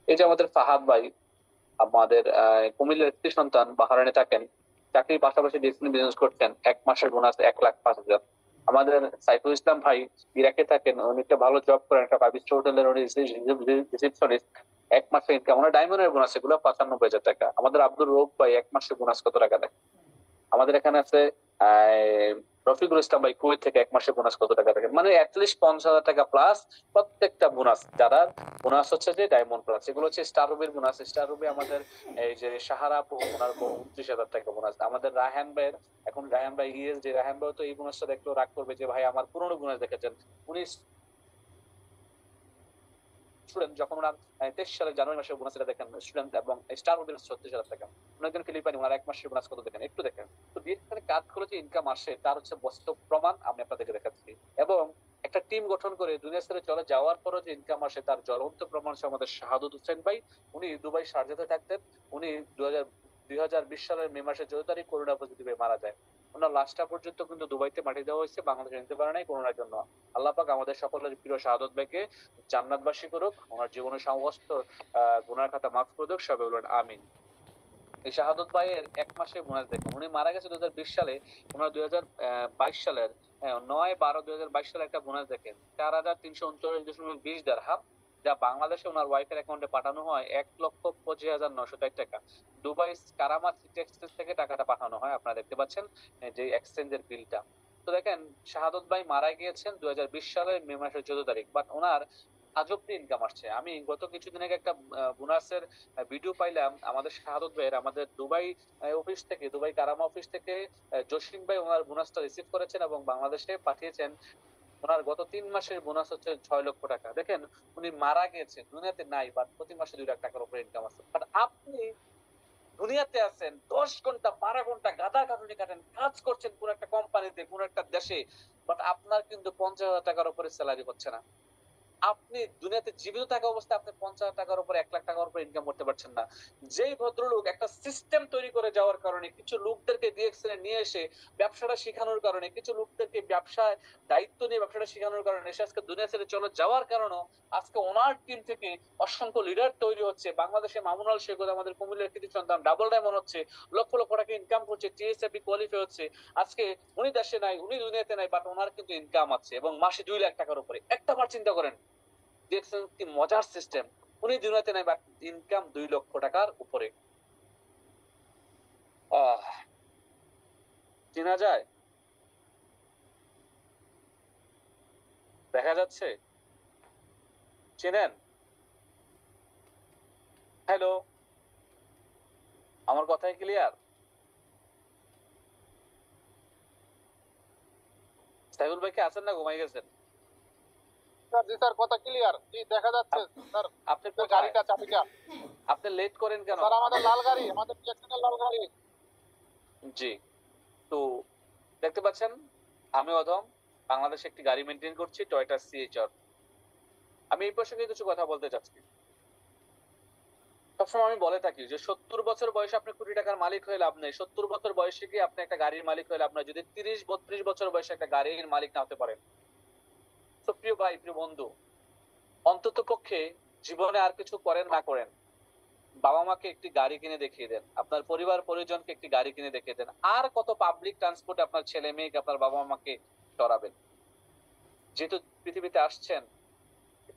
এই যে আমাদের ফাহাদ ভাই, আমাদের কুমিল্লার একটি সন্তান, বাহরাইনে থাকেন, চাকরির পাশাপাশি ডিএক্সএন বিজনেস করছেন, 1 মাসের বোনাস 1,05,000। আমাদের সাইফুল ইসলাম ভাই ইরাকে থাকেন, উনি একটা ভালো জব করেন, একটা 5 স্টার হোটেলের উনি রিসেপশনিস্ট। 1 মাসে ইনকাম, ওনার ডায়মন্ডের বোনাস এগুলো 95,000 টাকা। আমাদের আব্দুর রৌফ ভাই 1 মাসের বোনাস কত টাকা দেয়? আমাদের এখানে আছে রফিকুল ইসলাম ভাই, কুয়েত থেকে 1 মাসে বোনাস কত টাকা দেখেন? মানে অ্যাটলিস্ট 50,000 টাকা প্লাস প্রত্যেকটা বোনাস। যারা বোনাস হচ্ছে যে ডায়মন্ড প্লাস, এগুলো হচ্ছে স্টার রুবির বোনাস। স্টার রুবি আমাদের এই যে সাহারা আপু, ওনার 29,000 টাকা বোনাস। আমাদের রায়হান ভাইয়ের, এখন রায়হান ভাই যে রায়হান ভাই তো এই বোনাসটা দেখলেও রাগ করবে যে ভাই আমার পুরোনো বোনাস দেখেছেন। উনি স্টুডেন্ট, যখন ওনার 23 সালের জানুয়ারি মাসে বোনাস এটা দেখেন স্টুডেন্ট, এবং স্টার রুবির 36,000 টাকা। উনি একজন ফিলিপাইনি, ওনার 1 মাসের বোনাস কত দেখেন একটু দেখেন। তো এখানে কাজ করে যে ইনকাম আসে তার হচ্ছে বাস্তব প্রমাণ আমি আপনাদেরকে দেখাচ্ছি। এবং একটা টিম গঠন করে দুনিয়া ছেড়ে চলে যাওয়ার পরও যে ইনকাম আসে তার জ্বলন্ত প্রমাণ হচ্ছে আমাদের শাহাদুত হোসেন ভাই। উনি দুবাই শারজাতে থাকতেন। উনি 2020 সালের মে মাসের 14 তারিখ করোনা পজিটিভে মারা যায়। ওনার লাশটা পর্যন্ত কিন্তু দুবাইতে মাটি দেওয়া হয়েছে, বাংলাদেশে নিতে পারে নাই করোনার জন্য। আল্লাহ পাক আমাদের সকলের প্রিয় শাহাদত ভাইকে জান্নাতবাসী করুক, ওনার জীবনের সমস্ত গুনার খাতা মাফ করে দেখ, সবাই বলুন আমিন। এই শাহাদত ভাইয়ের 1 মাসে বোনাস দেখুন, উনি মারা গেছে 2020 সালে। ওনার 2022 সালের 9/12/2022 সালে একটা বোনাস দেখেন 4,339.20 দিরহাম, যা বাংলাদেশে ওনার ওয়াইফের অ্যাকাউন্টে পাঠানো হয় 1,25,901 টাকা। দুবাই কারামা সিটি এক্সচেঞ্জ থেকে টাকাটা পাঠানো হয়, আপনারা দেখতে পাচ্ছেন যে এক্সচেঞ্জের বিলটা। তো দেখেন শাহাদত ভাই মারা গিয়েছেন 2020 সালের মে মাসের 14 তারিখ, বাট ওনার আজব ইনকাম আসছে। আমি গত কিছুদিন আগে একটা বোনাসের ভিডিও পাইলাম আমাদের শাহাদত ভাইয়ের, আমাদের দুবাই অফিস থেকে, দুবাই কারামা অফিস থেকে জসিম ভাই ওনার বোনাসটা রিসিভ করেছেন এবং বাংলাদেশে পাঠিয়েছেন। ওনার গত 3 মাসের বোনাস হচ্ছে 6 লক্ষ টাকা। দেখেন উনি মারা গেছেন, দুনিয়াতে নাই, বাট প্রতি মাসে 2 লাখ টাকার উপরে ইনকাম আছে। বাট আপনি দুনিয়াতে আছেন, 10 ঘন্টা 12 ঘন্টা গাদা খাটুনি কাটেন, কাজ করছেন কোন একটা কোম্পানিতে, কোন একটা দেশে, বাট আপনার কিন্তু 50,000 টাকার উপরে স্যালারি হচ্ছে না। আপনি দুনিয়াতে জীবিত থাকা অবস্থায় আপনি 50,000 টাকার উপরে, 1 লাখ টাকার উপরে ইনকাম করতে পারছেন না। যেই ভদ্রলোক একটা সিস্টেম তৈরি করে যাওয়ার কারণে, কিছু লোকদেরকে ডিএক্সএল নিয়ে এসে ব্যবসাটা শেখানোর কারণে, কিছু লোকদেরকে ব্যবসায় দায়িত্ব নিয়ে ব্যবসাটা শেখানোর কারণে সে আজকে দুনিয়া ছেড়ে চলে যাওয়ার কারণে আজকে ওনার টিম থেকে অসংখ্য লিডার তৈরি হচ্ছে। বাংলাদেশে মামুনুল শেখ, আমাদের কুমিল্লার কৃতি সন্তান, ডাবল ডায়মন্ড হচ্ছে, লক্ষ লক্ষ টাকা ইনকাম করছে, টিএসএফবি কোয়ালিফাই হচ্ছে। আজকে উনি দেশে নাই, উনি দুনিয়াতে নাই, বাট ওনার কিন্তু ইনকাম আছে এবং মাসে 2 লাখ টাকার উপরে। একটা বার চিন্তা করেন, দেখছেন কি মজার সিস্টেম। উনি দুনিয়াতে নাই, বাট ইনকাম 2 লক্ষ টাকার উপরে। চেনা যায়, দেখা যাচ্ছে, চেনেন? হ্যালো, আমার কথাই ক্লিয়ার? সাইফুল ভাই কি আছেন না ঘুমাই গেছেন? জি স্যার, কথা ক্লিয়ার। জি দেখা যাচ্ছে স্যার। আপনি স্যার, কোথায়? গাড়িটা চাবিটা। আপনি লেট করেন কেন? স্যার আমাদের লাল গাড়ি, আমাদের জ্যাকসনের লাল গাড়ি। জি, তো দেখতে পাচ্ছেন আমি অধম বাংলাদেশে একটি গাড়ি মেনটেন করছি, টয়োটা সিএচআর। আমি এই প্রসঙ্গে কিছু কথা বলতে চাচ্ছি। সবসময় আমি বলে থাকি যে 70 বছর বয়সে আপনি কোটি টাকার মালিক হয়ে লাভ নেই। 70 বছর বয়সে কি আপনি একটা গাড়ির মালিক হয়ে লাভ নেই যদি 30-32 বছর বয়সে একটা গাড়ির মালিক না হতে পারেন। তো প্রিয় ভাই, প্রিয় বন্ধু, অন্তত পক্ষে জীবনে আর কিছু করেন না করেন, বাবা মাকে একটি গাড়ি কিনে দেখিয়ে দেন, আপনার পরিবার পরিজনকে একটি গাড়ি কিনে দেখিয়ে দেন। আর কত পাবলিক ট্রান্সপোর্ট আপনার ছেলে মেয়েকে, আপনার বাবা মাকে চড়াবেন? যেহেতু পৃথিবীতে আসছেন,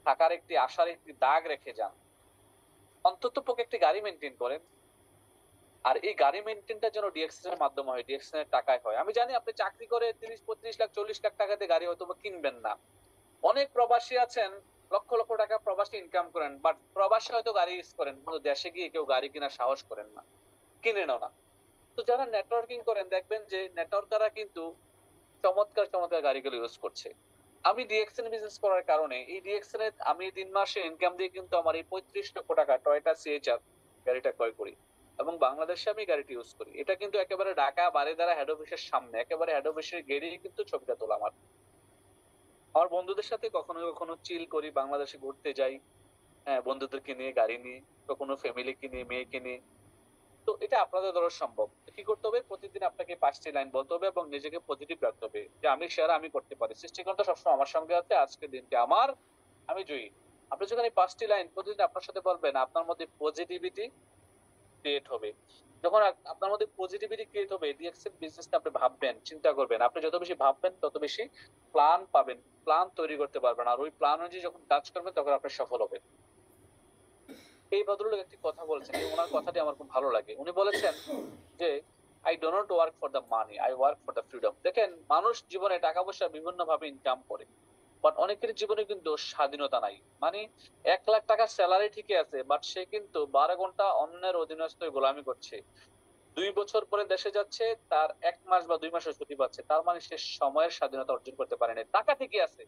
থাকার একটি আশার একটি দাগ রেখে যান। অন্তত পক্ষে একটি গাড়ি মেনটেন করেন। আর এই গাড়ি মেনটেনটা যেন ডিএক্সএন এর মাধ্যমে হয়, ডিএক্সএন এর টাকায় হয়। আমি জানি আপনি চাকরি করে 30-35 লাখ 40 লাখ টাকাতে গাড়ি হয়তো কিনবেন না। অনেক প্রবাসী আছেন লক্ষ লক্ষ টাকা প্রবাসী ইনকাম করেন, বাট প্রবাসী হয়তো গাড়ি ইউজ করেন, কিন্তু দেশে গিয়ে কেউ গাড়ি কেনার সাহস করেন না, কিনেনও না। তো যারা নেটওয়ার্কিং করেন দেখবেন যে নেটওয়ার্কাররা কিন্তু চমৎকার চমৎকার গাড়িগুলো ইউজ করছে। আমি ডিএক্সএন বিজনেস করার কারণে এই ডিএক্সএন এ আমি 3 মাসে ইনকাম দিয়ে কিন্তু আমার এই 35 লক্ষ টাকা টয়োটা সিএচআর গাড়িটা ক্রয় করি এবং বাংলাদেশে আমি গাড়িটি ইউজ করি। এটা কিন্তু একেবারে ঢাকা বারিধারা হেড অফিসের সামনে, একেবারে হেড অফিসের গেটেই কিন্তু ছবিটা তোলা আমার। আমার বন্ধুদের সাথে কখনো কখনো চিল করি, বাংলাদেশে ঘুরতে যাই, হ্যাঁ বন্ধুদেরকে নিয়ে, গাড়ি নিয়ে, কখনো ফ্যামিলিকে নিয়ে, মেয়েকে নিয়ে। তো এটা আপনাদের দ্বারা সম্ভব। কি করতে হবে? প্রতিদিন আপনাকে 5টি লাইন বলতে হবে এবং নিজেকে পজিটিভ রাখতে হবে যে আমি সেরা, আমি করতে পারি, সৃষ্টিকর্তা সবসময় আমার সঙ্গে আছে, আজকের দিনটি আমার, আমি জয়ী। আপনি যখন এই 5টি লাইন প্রতিদিন আপনার সাথে বলবেন, আপনার মধ্যে পজিটিভিটি ক্রিয়েট হবে। যখন আপনার মধ্যে পজিটিভিটি ক্রিয়েট হবে, ডিএক্সএল বিজনেসটা আপনি ভাববেন, চিন্তা করবেন। আপনি যত বেশি ভাববেন তত বেশি প্ল্যান পাবেন, প্ল্যান তৈরি করতে পারবেন। আর ওই প্ল্যান অনুযায়ী যখন কাজ করবেন তখন আপনি সফল হবেন। এই ভদ্রলোক একটি কথা বলেছেন, ওনার কথাটি আমার খুব ভালো লাগে। উনি বলেছেন যে I do not work for the money, I work for the freedom. দেখেন, মানুষ জীবনে টাকা পয়সা বিভিন্ন ভাবে ইনকাম করে, বাট অনেকের জীবনে কিন্তু স্বাধীনতা নাই। মানে 1 লাখ টাকা স্যালারি ঠিকই আছে, বাট সে কিন্তু 12 ঘন্টা অন্যের অধীনস্থ গোলামি করছে। 2 বছর পরে দেশে যাচ্ছে, তার 1 মাস বা 2 মাসের ছুটি পাচ্ছে, তার মানে সে সময়ের স্বাধীনতা অর্জন করতে পারেনি। টাকা ঠিকই আছে,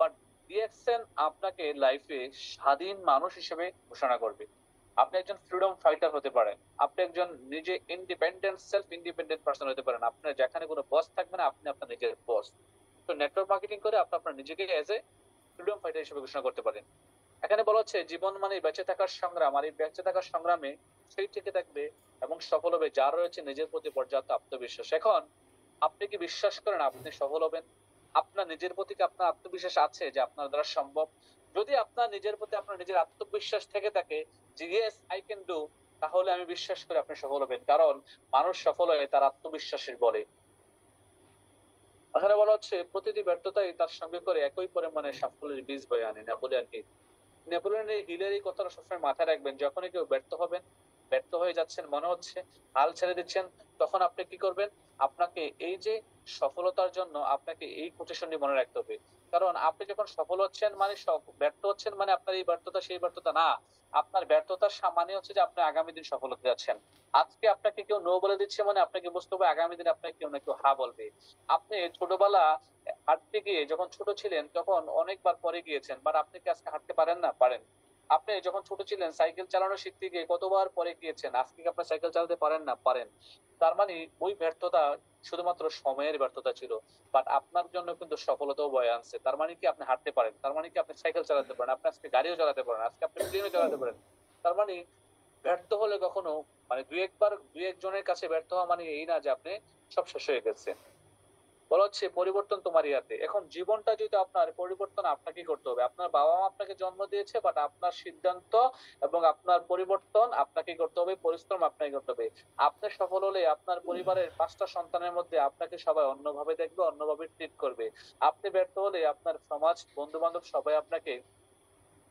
বাট ডিএক্সএন আপনাকে লাইফে স্বাধীন মানুষ হিসেবে ঘোষণা করবে। আপনি একজন ফ্রিডম ফাইটার হতে পারেন, আপনি একজন নিজে ইন্ডিপেন্ডেন্ট, সেলফ ইন্ডিপেন্ডেন্ট পার্সন হতে পারেন। আপনার যেখানে কোনো বস থাকবে না, আপনি আপনার নিজের বস। তো নেটওয়ার্ক মার্কেটিং করে আপনি আপনার নিজেকে এজ এ ফ্রিডম ফাইটার হিসেবে ঘোষণা করতে পারেন। এখানে বলা হচ্ছে জীবন মানে বেঁচে থাকার সংগ্রাম, আর এই বেঁচে থাকার সংগ্রামে সেই টিকে থাকবে এবং সফল হবে যার রয়েছে নিজের প্রতি পর্যাপ্ত আত্মবিশ্বাস। এখন আপনি কি বিশ্বাস করেন আপনি সফল হবেন? আপনার নিজের প্রতি কি আপনার আত্মবিশ্বাস আছে যে আপনার দ্বারা সম্ভব? যদি আপনার নিজের প্রতি আপনার নিজের আত্মবিশ্বাস থেকে থাকে যে ইয়েস আই ক্যান ডু, তাহলে আমি বিশ্বাস করি আপনি সফল হবেন, কারণ মানুষ সফল হয় তার আত্মবিশ্বাসের বলে। এখানে বলা হচ্ছে প্রতিটি ব্যর্থতাই তার সঙ্গে করে একই পরিমাণে সাফল্যের বীজ বয়ে আনে। Napoleon hill. নেপোলিয়নের হিলের এই কথাটা সবসময় মাথায় রাখবেন। যখনই কেউ ব্যর্থ হবেন, ব্যর্থ হয়ে যাচ্ছেন মনে হচ্ছে, হাল ছেড়ে দিচ্ছেন, তখন আপনি কি করবেন? আপনাকে এই যে সফলতার জন্য আপনাকে এই কোটেশনটি মনে রাখতে হবে। কারণ আপনি যখন সফল হচ্ছেন মানে ব্যর্থ হচ্ছেন মানে আপনার এই ব্যর্থতা সেই ব্যর্থতা না। আপনার ব্যর্থতার মানে হচ্ছে যে আপনি আগামী দিন সফল হতে যাচ্ছেন। আজকে আপনাকে কেউ নো বলে দিচ্ছে মানে আপনাকে বুঝতে হবে আগামী দিন আপনাকে কেউ না কেউ হা বলবে। আপনি ছোটবেলা হাঁটতে গিয়ে যখন ছোট ছিলেন তখন অনেকবার পরে গিয়েছেন, বাট আপনি কি আজকে হাঁটতে পারেন না? পারেন। আপনি যখন ছোট ছিলেন সাইকেল চালানো শিখতে গিয়ে কতবার পরে গিয়েছেন, আজকে কি আপনার সাইকেল চালাতে পারেন না? পারেন। তার মানে ওই ব্যর্থতা শুধুমাত্র সময়ের ব্যর্থতা ছিল, বাট আপনার জন্য কিন্তু সফলতাও বয়ে আনছে। তার মানে কি আপনি হাঁটতে পারেন, তার মানে কি আপনি সাইকেল চালাতে পারেন, আপনি আজকে গাড়িও চালাতে পারেন, আজকে আপনি প্লেনও চালাতে পারেন। তার মানে ব্যর্থ হলে কখনো মানে দুই একজনের কাছে ব্যর্থ হওয়া মানে এই না যে আপনি সব শেষ হয়ে গেছে। বলা হচ্ছে পরিবর্তন তোমারই হাতে। এখন জীবনটা যদি আপনার পরিবর্তন আপনাকেই করতে হবে। আপনার বাবা মা আপনাকে জন্ম দিয়েছে, বাট আপনার সিদ্ধান্ত এবং আপনার পরিবর্তন আপনাকেই করতে হবে, পরিশ্রম আপনাকে করতে হবে। আপনি সফল হলে আপনার পরিবারের 5টা সন্তানের মধ্যে আপনাকে সবাই অন্যভাবে দেখবে, অন্যভাবে ট্রিট করবে। আপনি ব্যর্থ হলে আপনার সমাজ, বন্ধু বান্ধব সবাই আপনাকে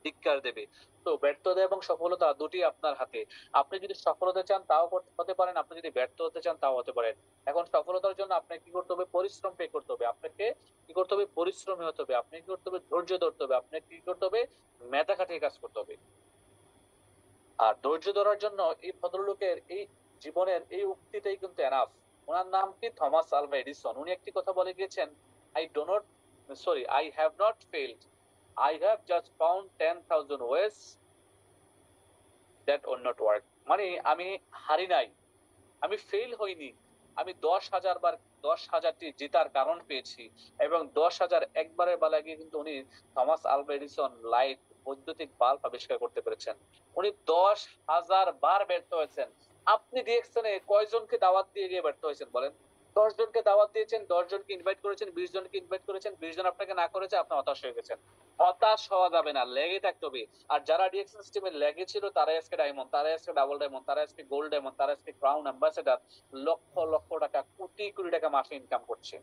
ধিক্কার দেবে। তো ব্যর্থতা এবং সফলতা দুটি আপনার হাতে। আপনি যদি সফল হতে চান তাও হতে পারেন, আপনি যদি ব্যর্থ হতে চান তাও হতে পারেন। এখন সফলতার জন্য আপনাকে কি করতে হবে? পরিশ্রম করতে হবে। আপনাকে কি করতে হবে? পরিশ্রমী হতে হবে। আপনাকে কি করতে হবে? ধৈর্য ধরতে হবে। আপনাকে কি করতে হবে? মেধা খাটিয়ে কাজ করতে হবে। আর ধৈর্য ধরার জন্য এই ভদ্রলোকের এই জীবনের এই উক্তিটাই কিন্তু এনাফ। ওনার নাম কি? Thomas Alva Edison. উনি একটি কথা বলে গিয়েছেন, I do not sorry I have not failed, I have just found 10,000 ways that would not work. মানে আমি হারি নাই, আমি ফেল হইনি, আমি 10,000 বার 10,000টি জেতার কারণ পেয়েছি। এবং 10,000 একবারের বেলায় গিয়ে কিন্তু উনি থমাস আলভা এডিসন লাইট, বৈদ্যুতিক বাল্ব আবিষ্কার করতে পেরেছেন। উনি 10,000 বার ব্যর্থ হয়েছেন। আপনি ডিএক্সনে কয়জনকে দাওয়াত দিয়ে গিয়ে ব্যর্থ হয়েছেন বলেন? 10 জনকে দাওয়াত দিয়েছেন, 10 জনকে ইনভাইট করেছেন, 20 জনকে ইনভাইট করেছেন, 20 জন আপনাকে না করেছে, আপনি হতাশ হয়ে গেছেন। হতাশ হওয়া যাবে না, লেগে থাকতে হবে। আর যারা ডিএক্সন সিস্টেমে লেগে ছিল তারাই আজকে ডায়মন্ড, তারাই আজকে ডাবল ডায়মন্ড, তারাই আজকে গোল্ড ডায়মন্ড, তারা আজকে ক্রাউন অ্যাম্বাসেডর, লক্ষ লক্ষ টাকা, কোটি কোটি টাকা মাসে ইনকাম করছে।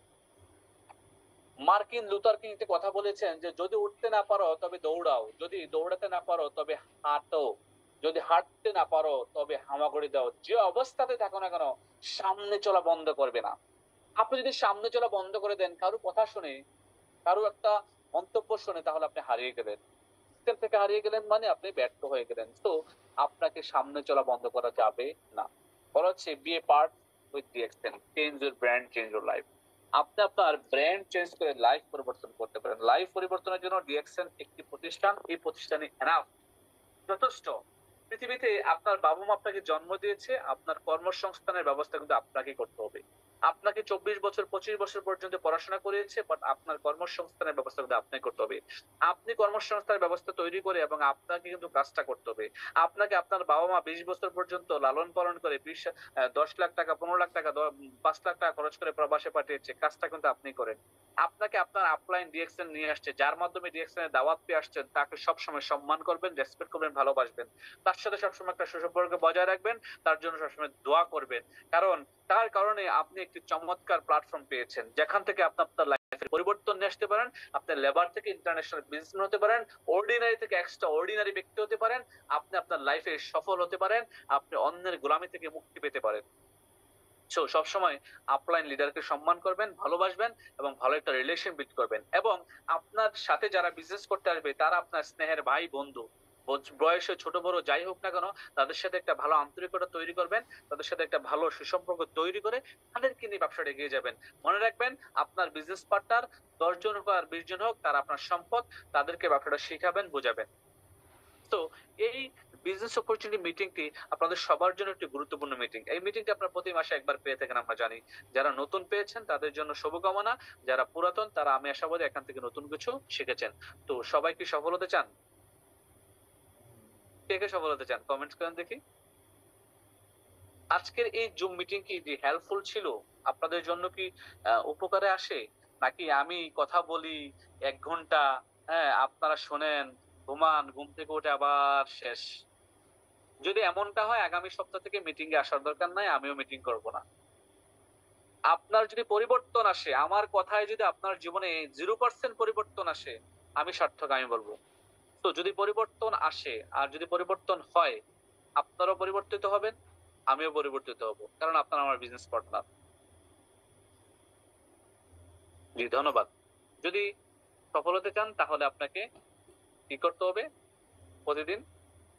মার্কিন লুথার কিং একটি কথা বলেছেন যে যদি উঠতে না পারো তবে দৌড়াও, যদি দৌড়াতে না পারো তবে হাঁটো, যদি হাঁটতে না পারো তবে হামাগুড়ি দাও। যে অবস্থাতে থাকো না কেন সামনে চলা বন্ধ করবে না। আপনি যদি সামনে চলা বন্ধ করে দেন, কারো কথা শুনে, কারো একটা মন্তব্য শুনে, তাহলে আপনি হারিয়ে গেলেন। সিস্টেম থেকে হারিয়ে গেলেন মানে আপনি ব্যর্থ হয়ে গেলেন। তো আপনাকে সামনে চলা বন্ধ করা যাবে না। বলা হচ্ছে be a part with DXN, change your brand, change your life. আপনি আপনার ব্র্যান্ড চেঞ্জ করে লাইফ পরিবর্তন করতে পারেন। লাইফ পরিবর্তনের জন্য ডিএক্সএন একটি প্রতিষ্ঠান, এই প্রতিষ্ঠানে এনাফ, যথেষ্ট। পৃথিবীতে আপনার বাবা মা আপনাকে জন্ম দিয়েছে, আপনার কর্মসংস্থানের ব্যবস্থা কিন্তু আপনাকে করতে হবে। আপনাকে 24 বছর 25 বছর পর্যন্ত পড়াশোনা করিয়েছে, বাট আপনার কর্মসংস্থানের ব্যবস্থা কিন্তু আপনাকে করতে হবে। আপনি কর্মসংস্থানের ব্যবস্থা তৈরি করে এবং আপনাকে কিন্তু কাজটা করতে হবে। আপনাকে আপনার বাবা মা 20 বছর পর্যন্ত লালন পালন করে 10 লাখ টাকা 15 লাখ টাকা 5 লাখ টাকা খরচ করে প্রবাসে পাঠিয়েছে, কাজটা কিন্তু আপনি করেন। আপনাকে আপনার আপলাইন ডিএক্সএন নিয়ে আসছে, যার মাধ্যমে ডিএক্সএন এর দাওয়াত পেয়ে আসছেন, তাকে সবসময় সম্মান করবেন, রেসপেক্ট করবেন, ভালোবাসবেন। তার সাথে সবসময় একটা সুসম্পর্ক বজায় রাখবেন, তার জন্য সবসময় দোয়া করবেন। কারণ তার কারণে আপনি একটি চমৎকার প্ল্যাটফর্ম পেয়েছেন, যেখান থেকে আপনি আপনার লাইফের পরিবর্তন নিয়ে আসতে পারেন। আপনি লেবার থেকে ইন্টারন্যাশনাল বিজনেসম্যান হতে পারেন, অর্ডিনারি থেকে এক্সট্রা অর্ডিনারি ব্যক্তি হতে পারেন। আপনি আপনার লাইফে সফল হতে পারেন, আপনি অন্যের গোলামি থেকে মুক্তি পেতে পারেন। সবসময় আপলাইন লিডারকে সম্মান করবেন, ভালোবাসবেন এবং ভালো একটা রিলেশন বিল্ড করবেন। এবং আপনার সাথে যারা বিজনেস করতে আসবে তারা আপনার স্নেহের ভাই বন্ধু, বয়সে ছোট বড় যাই হোক না কেন, তাদের সাথে একটা ভালো আন্তরিকতা তৈরি করবেন, তাদের সাথে একটা ভালো সুসম্পর্ক তৈরি করে তাদেরকে নিয়ে ব্যবসাটা এগিয়ে যাবেন। মনে রাখবেন, আপনার বিজনেস পার্টনার 10 জন হোক আর 20 জন হোক, তারা আপনার সম্পদ, তাদেরকে ব্যবসাটা শিখাবেন, বোঝাবেন। তো এই বিজনেস অপরচুনিটি মিটিংটি আপনাদের সবার জন্য একটি গুরুত্বপূর্ণ মিটিং। এই মিটিংটি আপনারা প্রতি মাসে একবার পেয়ে থাকেন, আমরা জানি। যারা নতুন পেয়েছেন তাদের জন্য শুভকামনা, যারা পুরাতন তারা আমি আশাবাদী এখান থেকে নতুন কিছু শিখেছেন। তো সবাই কি সফল হতে চান? কে কে সফল হতে চান কমেন্টস করেন দেখি। আজকের এই জুম মিটিং কি হেল্পফুল ছিল? আপনাদের জন্য কি উপকারে আসে? নাকি আমি কথা বলি 1 ঘন্টা, হ্যাঁ, আপনারা শোনেন, ঘুমান, ঘুম থেকে উঠে আবার শেষ? যদি এমনটা হয় আগামী সপ্তাহ থেকে মিটিং এ আসার দরকার নাই, আমিও মিটিং করব না। আপনার যদি পরিবর্তন আসে, আমার কথায় যদি আপনার জীবনে 0% পরিবর্তন আসে, আমি সার্থক, আমি বলবো। তো যদি পরিবর্তন আসে আর যদি পরিবর্তন হয়, আপনারাও পরিবর্তিত হবেন, আমিও পরিবর্তিত হব। কারণ আপনারা আমার বিজনেস পার্টনার। জি, ধন্যবাদ। যদি সফল হতে চান তাহলে আপনাকে কি করতে হবে? প্রতিদিন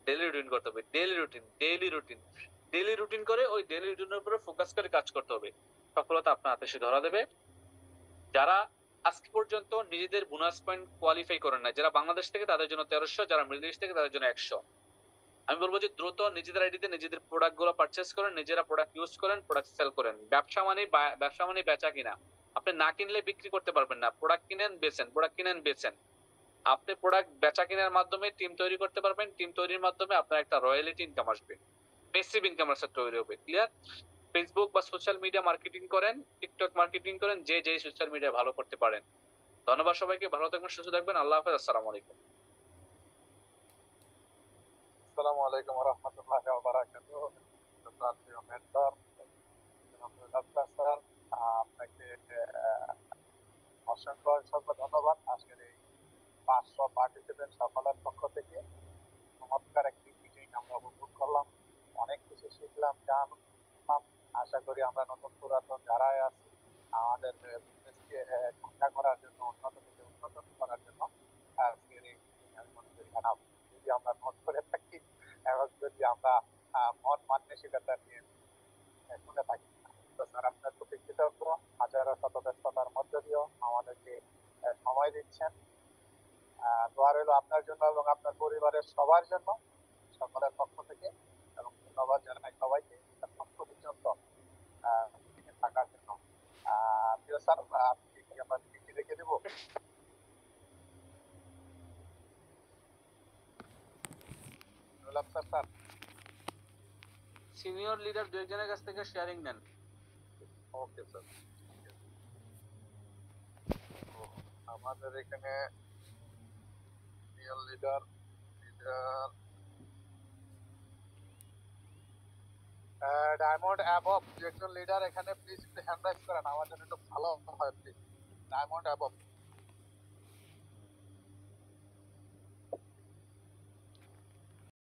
ডেইলি রুটিন করতে হবে। ডেইলি রুটিন করে ওই ডেইলি রুটিনের উপরে ফোকাস করে কাজ করতে হবে। সফলতা আপনার হাতে এসে ধরা দেবে। যারা আজকে পর্যন্ত নিজেদের বোনাস পয়েন্ট কোয়ালিফাই করেন নাই, যারা বাংলাদেশ থেকে তাদের জন্য 1300, যারা মিডল ইস্ট থেকে তাদের জন্য 100। আমি বলবো যে দ্রুত নিজেদের আইডিতে নিজেদের প্রোডাক্ট গুলো পারচেস করেন, নিজেরা প্রোডাক্ট ইউজ করেন, প্রোডাক্ট সেল করেন। ব্যবসা মানে বেচা কিনা। আপনি না কিনলে বিক্রি করতে পারবেন না। প্রোডাক্ট কিনেন বেচেন, প্রোডাক্ট কিনেন বেচেন। আপনি প্রোডাক্ট বেচা কেনার মাধ্যমে টিম তৈরি করতে পারবেন, টিম তৈরির মাধ্যমে আপনার একটা রয়্যালিটি ইনকাম আসবে, প্যাসিভ ইনকাম তৈরি হবে। ক্লিয়ার? ফেসবুক বা সোশ্যাল মিডিয়া মার্কেটিং করেন, টিকটক মার্কেটিং করেন, যে সোশ্যাল মিডিয়া ভালো করতে পারেন। ধন্যবাদ সবাইকে, ভালো থাকবেন, সুস্থ থাকবেন। আল্লাহ হাফেজ, আসসালামু আলাইকুম। আসসালামু আলাইকুম ওয়া রাহমাতুল্লাহি ওয়া বারাকাতুহু। প্রিয় মেন্টর আব্দুল্লাহ স্যার, আপনাকে অসংখ্য ধন্যবাদ। আজকের এই 500 পার্টিসিপেন্ট সকলের পক্ষ থেকে চমৎকার একটি মিটিং আমরা উপভোগ করলাম, অনেক কিছু শিখলাম, জানলাম। আশা করি আমরা নতুন পুরাতন যারাই আছি আমাদের বিজনেসকে ঠান্ডা করার জন্য, উন্নত থেকে উন্নত করার জন্য আজকের এই meeting আমি মনে করি জানাবো। যদি আমরা নোট করে থাকি এবং যদি আমরা মন মানসিকতা নিয়ে শুনে থাকি। তো স্যার, আপনার প্রতি কৃতজ্ঞ, হাজারো শত ব্যস্ততার মধ্য দিয়েও আমাদেরকে সময় দিচ্ছেন। দোয়া রইল আপনার জন্য এবং আপনার পরিবারের সবার জন্য, সকলের পক্ষ থেকে। এবং ধন্যবাদ জানাই সবাইকে পক্ষ পর্যন্ত থাকার জন্য। প্রিয় স্যার, আপনি কি আমরা মিটিংটি রেখে দেবো? স্যার, সিনিয়র লিডার 2 একজনের কাছ থেকে শেয়ারিং নেন। Okay sir. আমাদের এখানে সিনিয়র লিডার ডায়মন্ড অ্যাবভ, যে একজন লিডার এখানে প্লিজ একটু হ্যান্ড রাইজ করেন, আমার জন্য একটু ভালো হয় প্লিজ। Diamond above.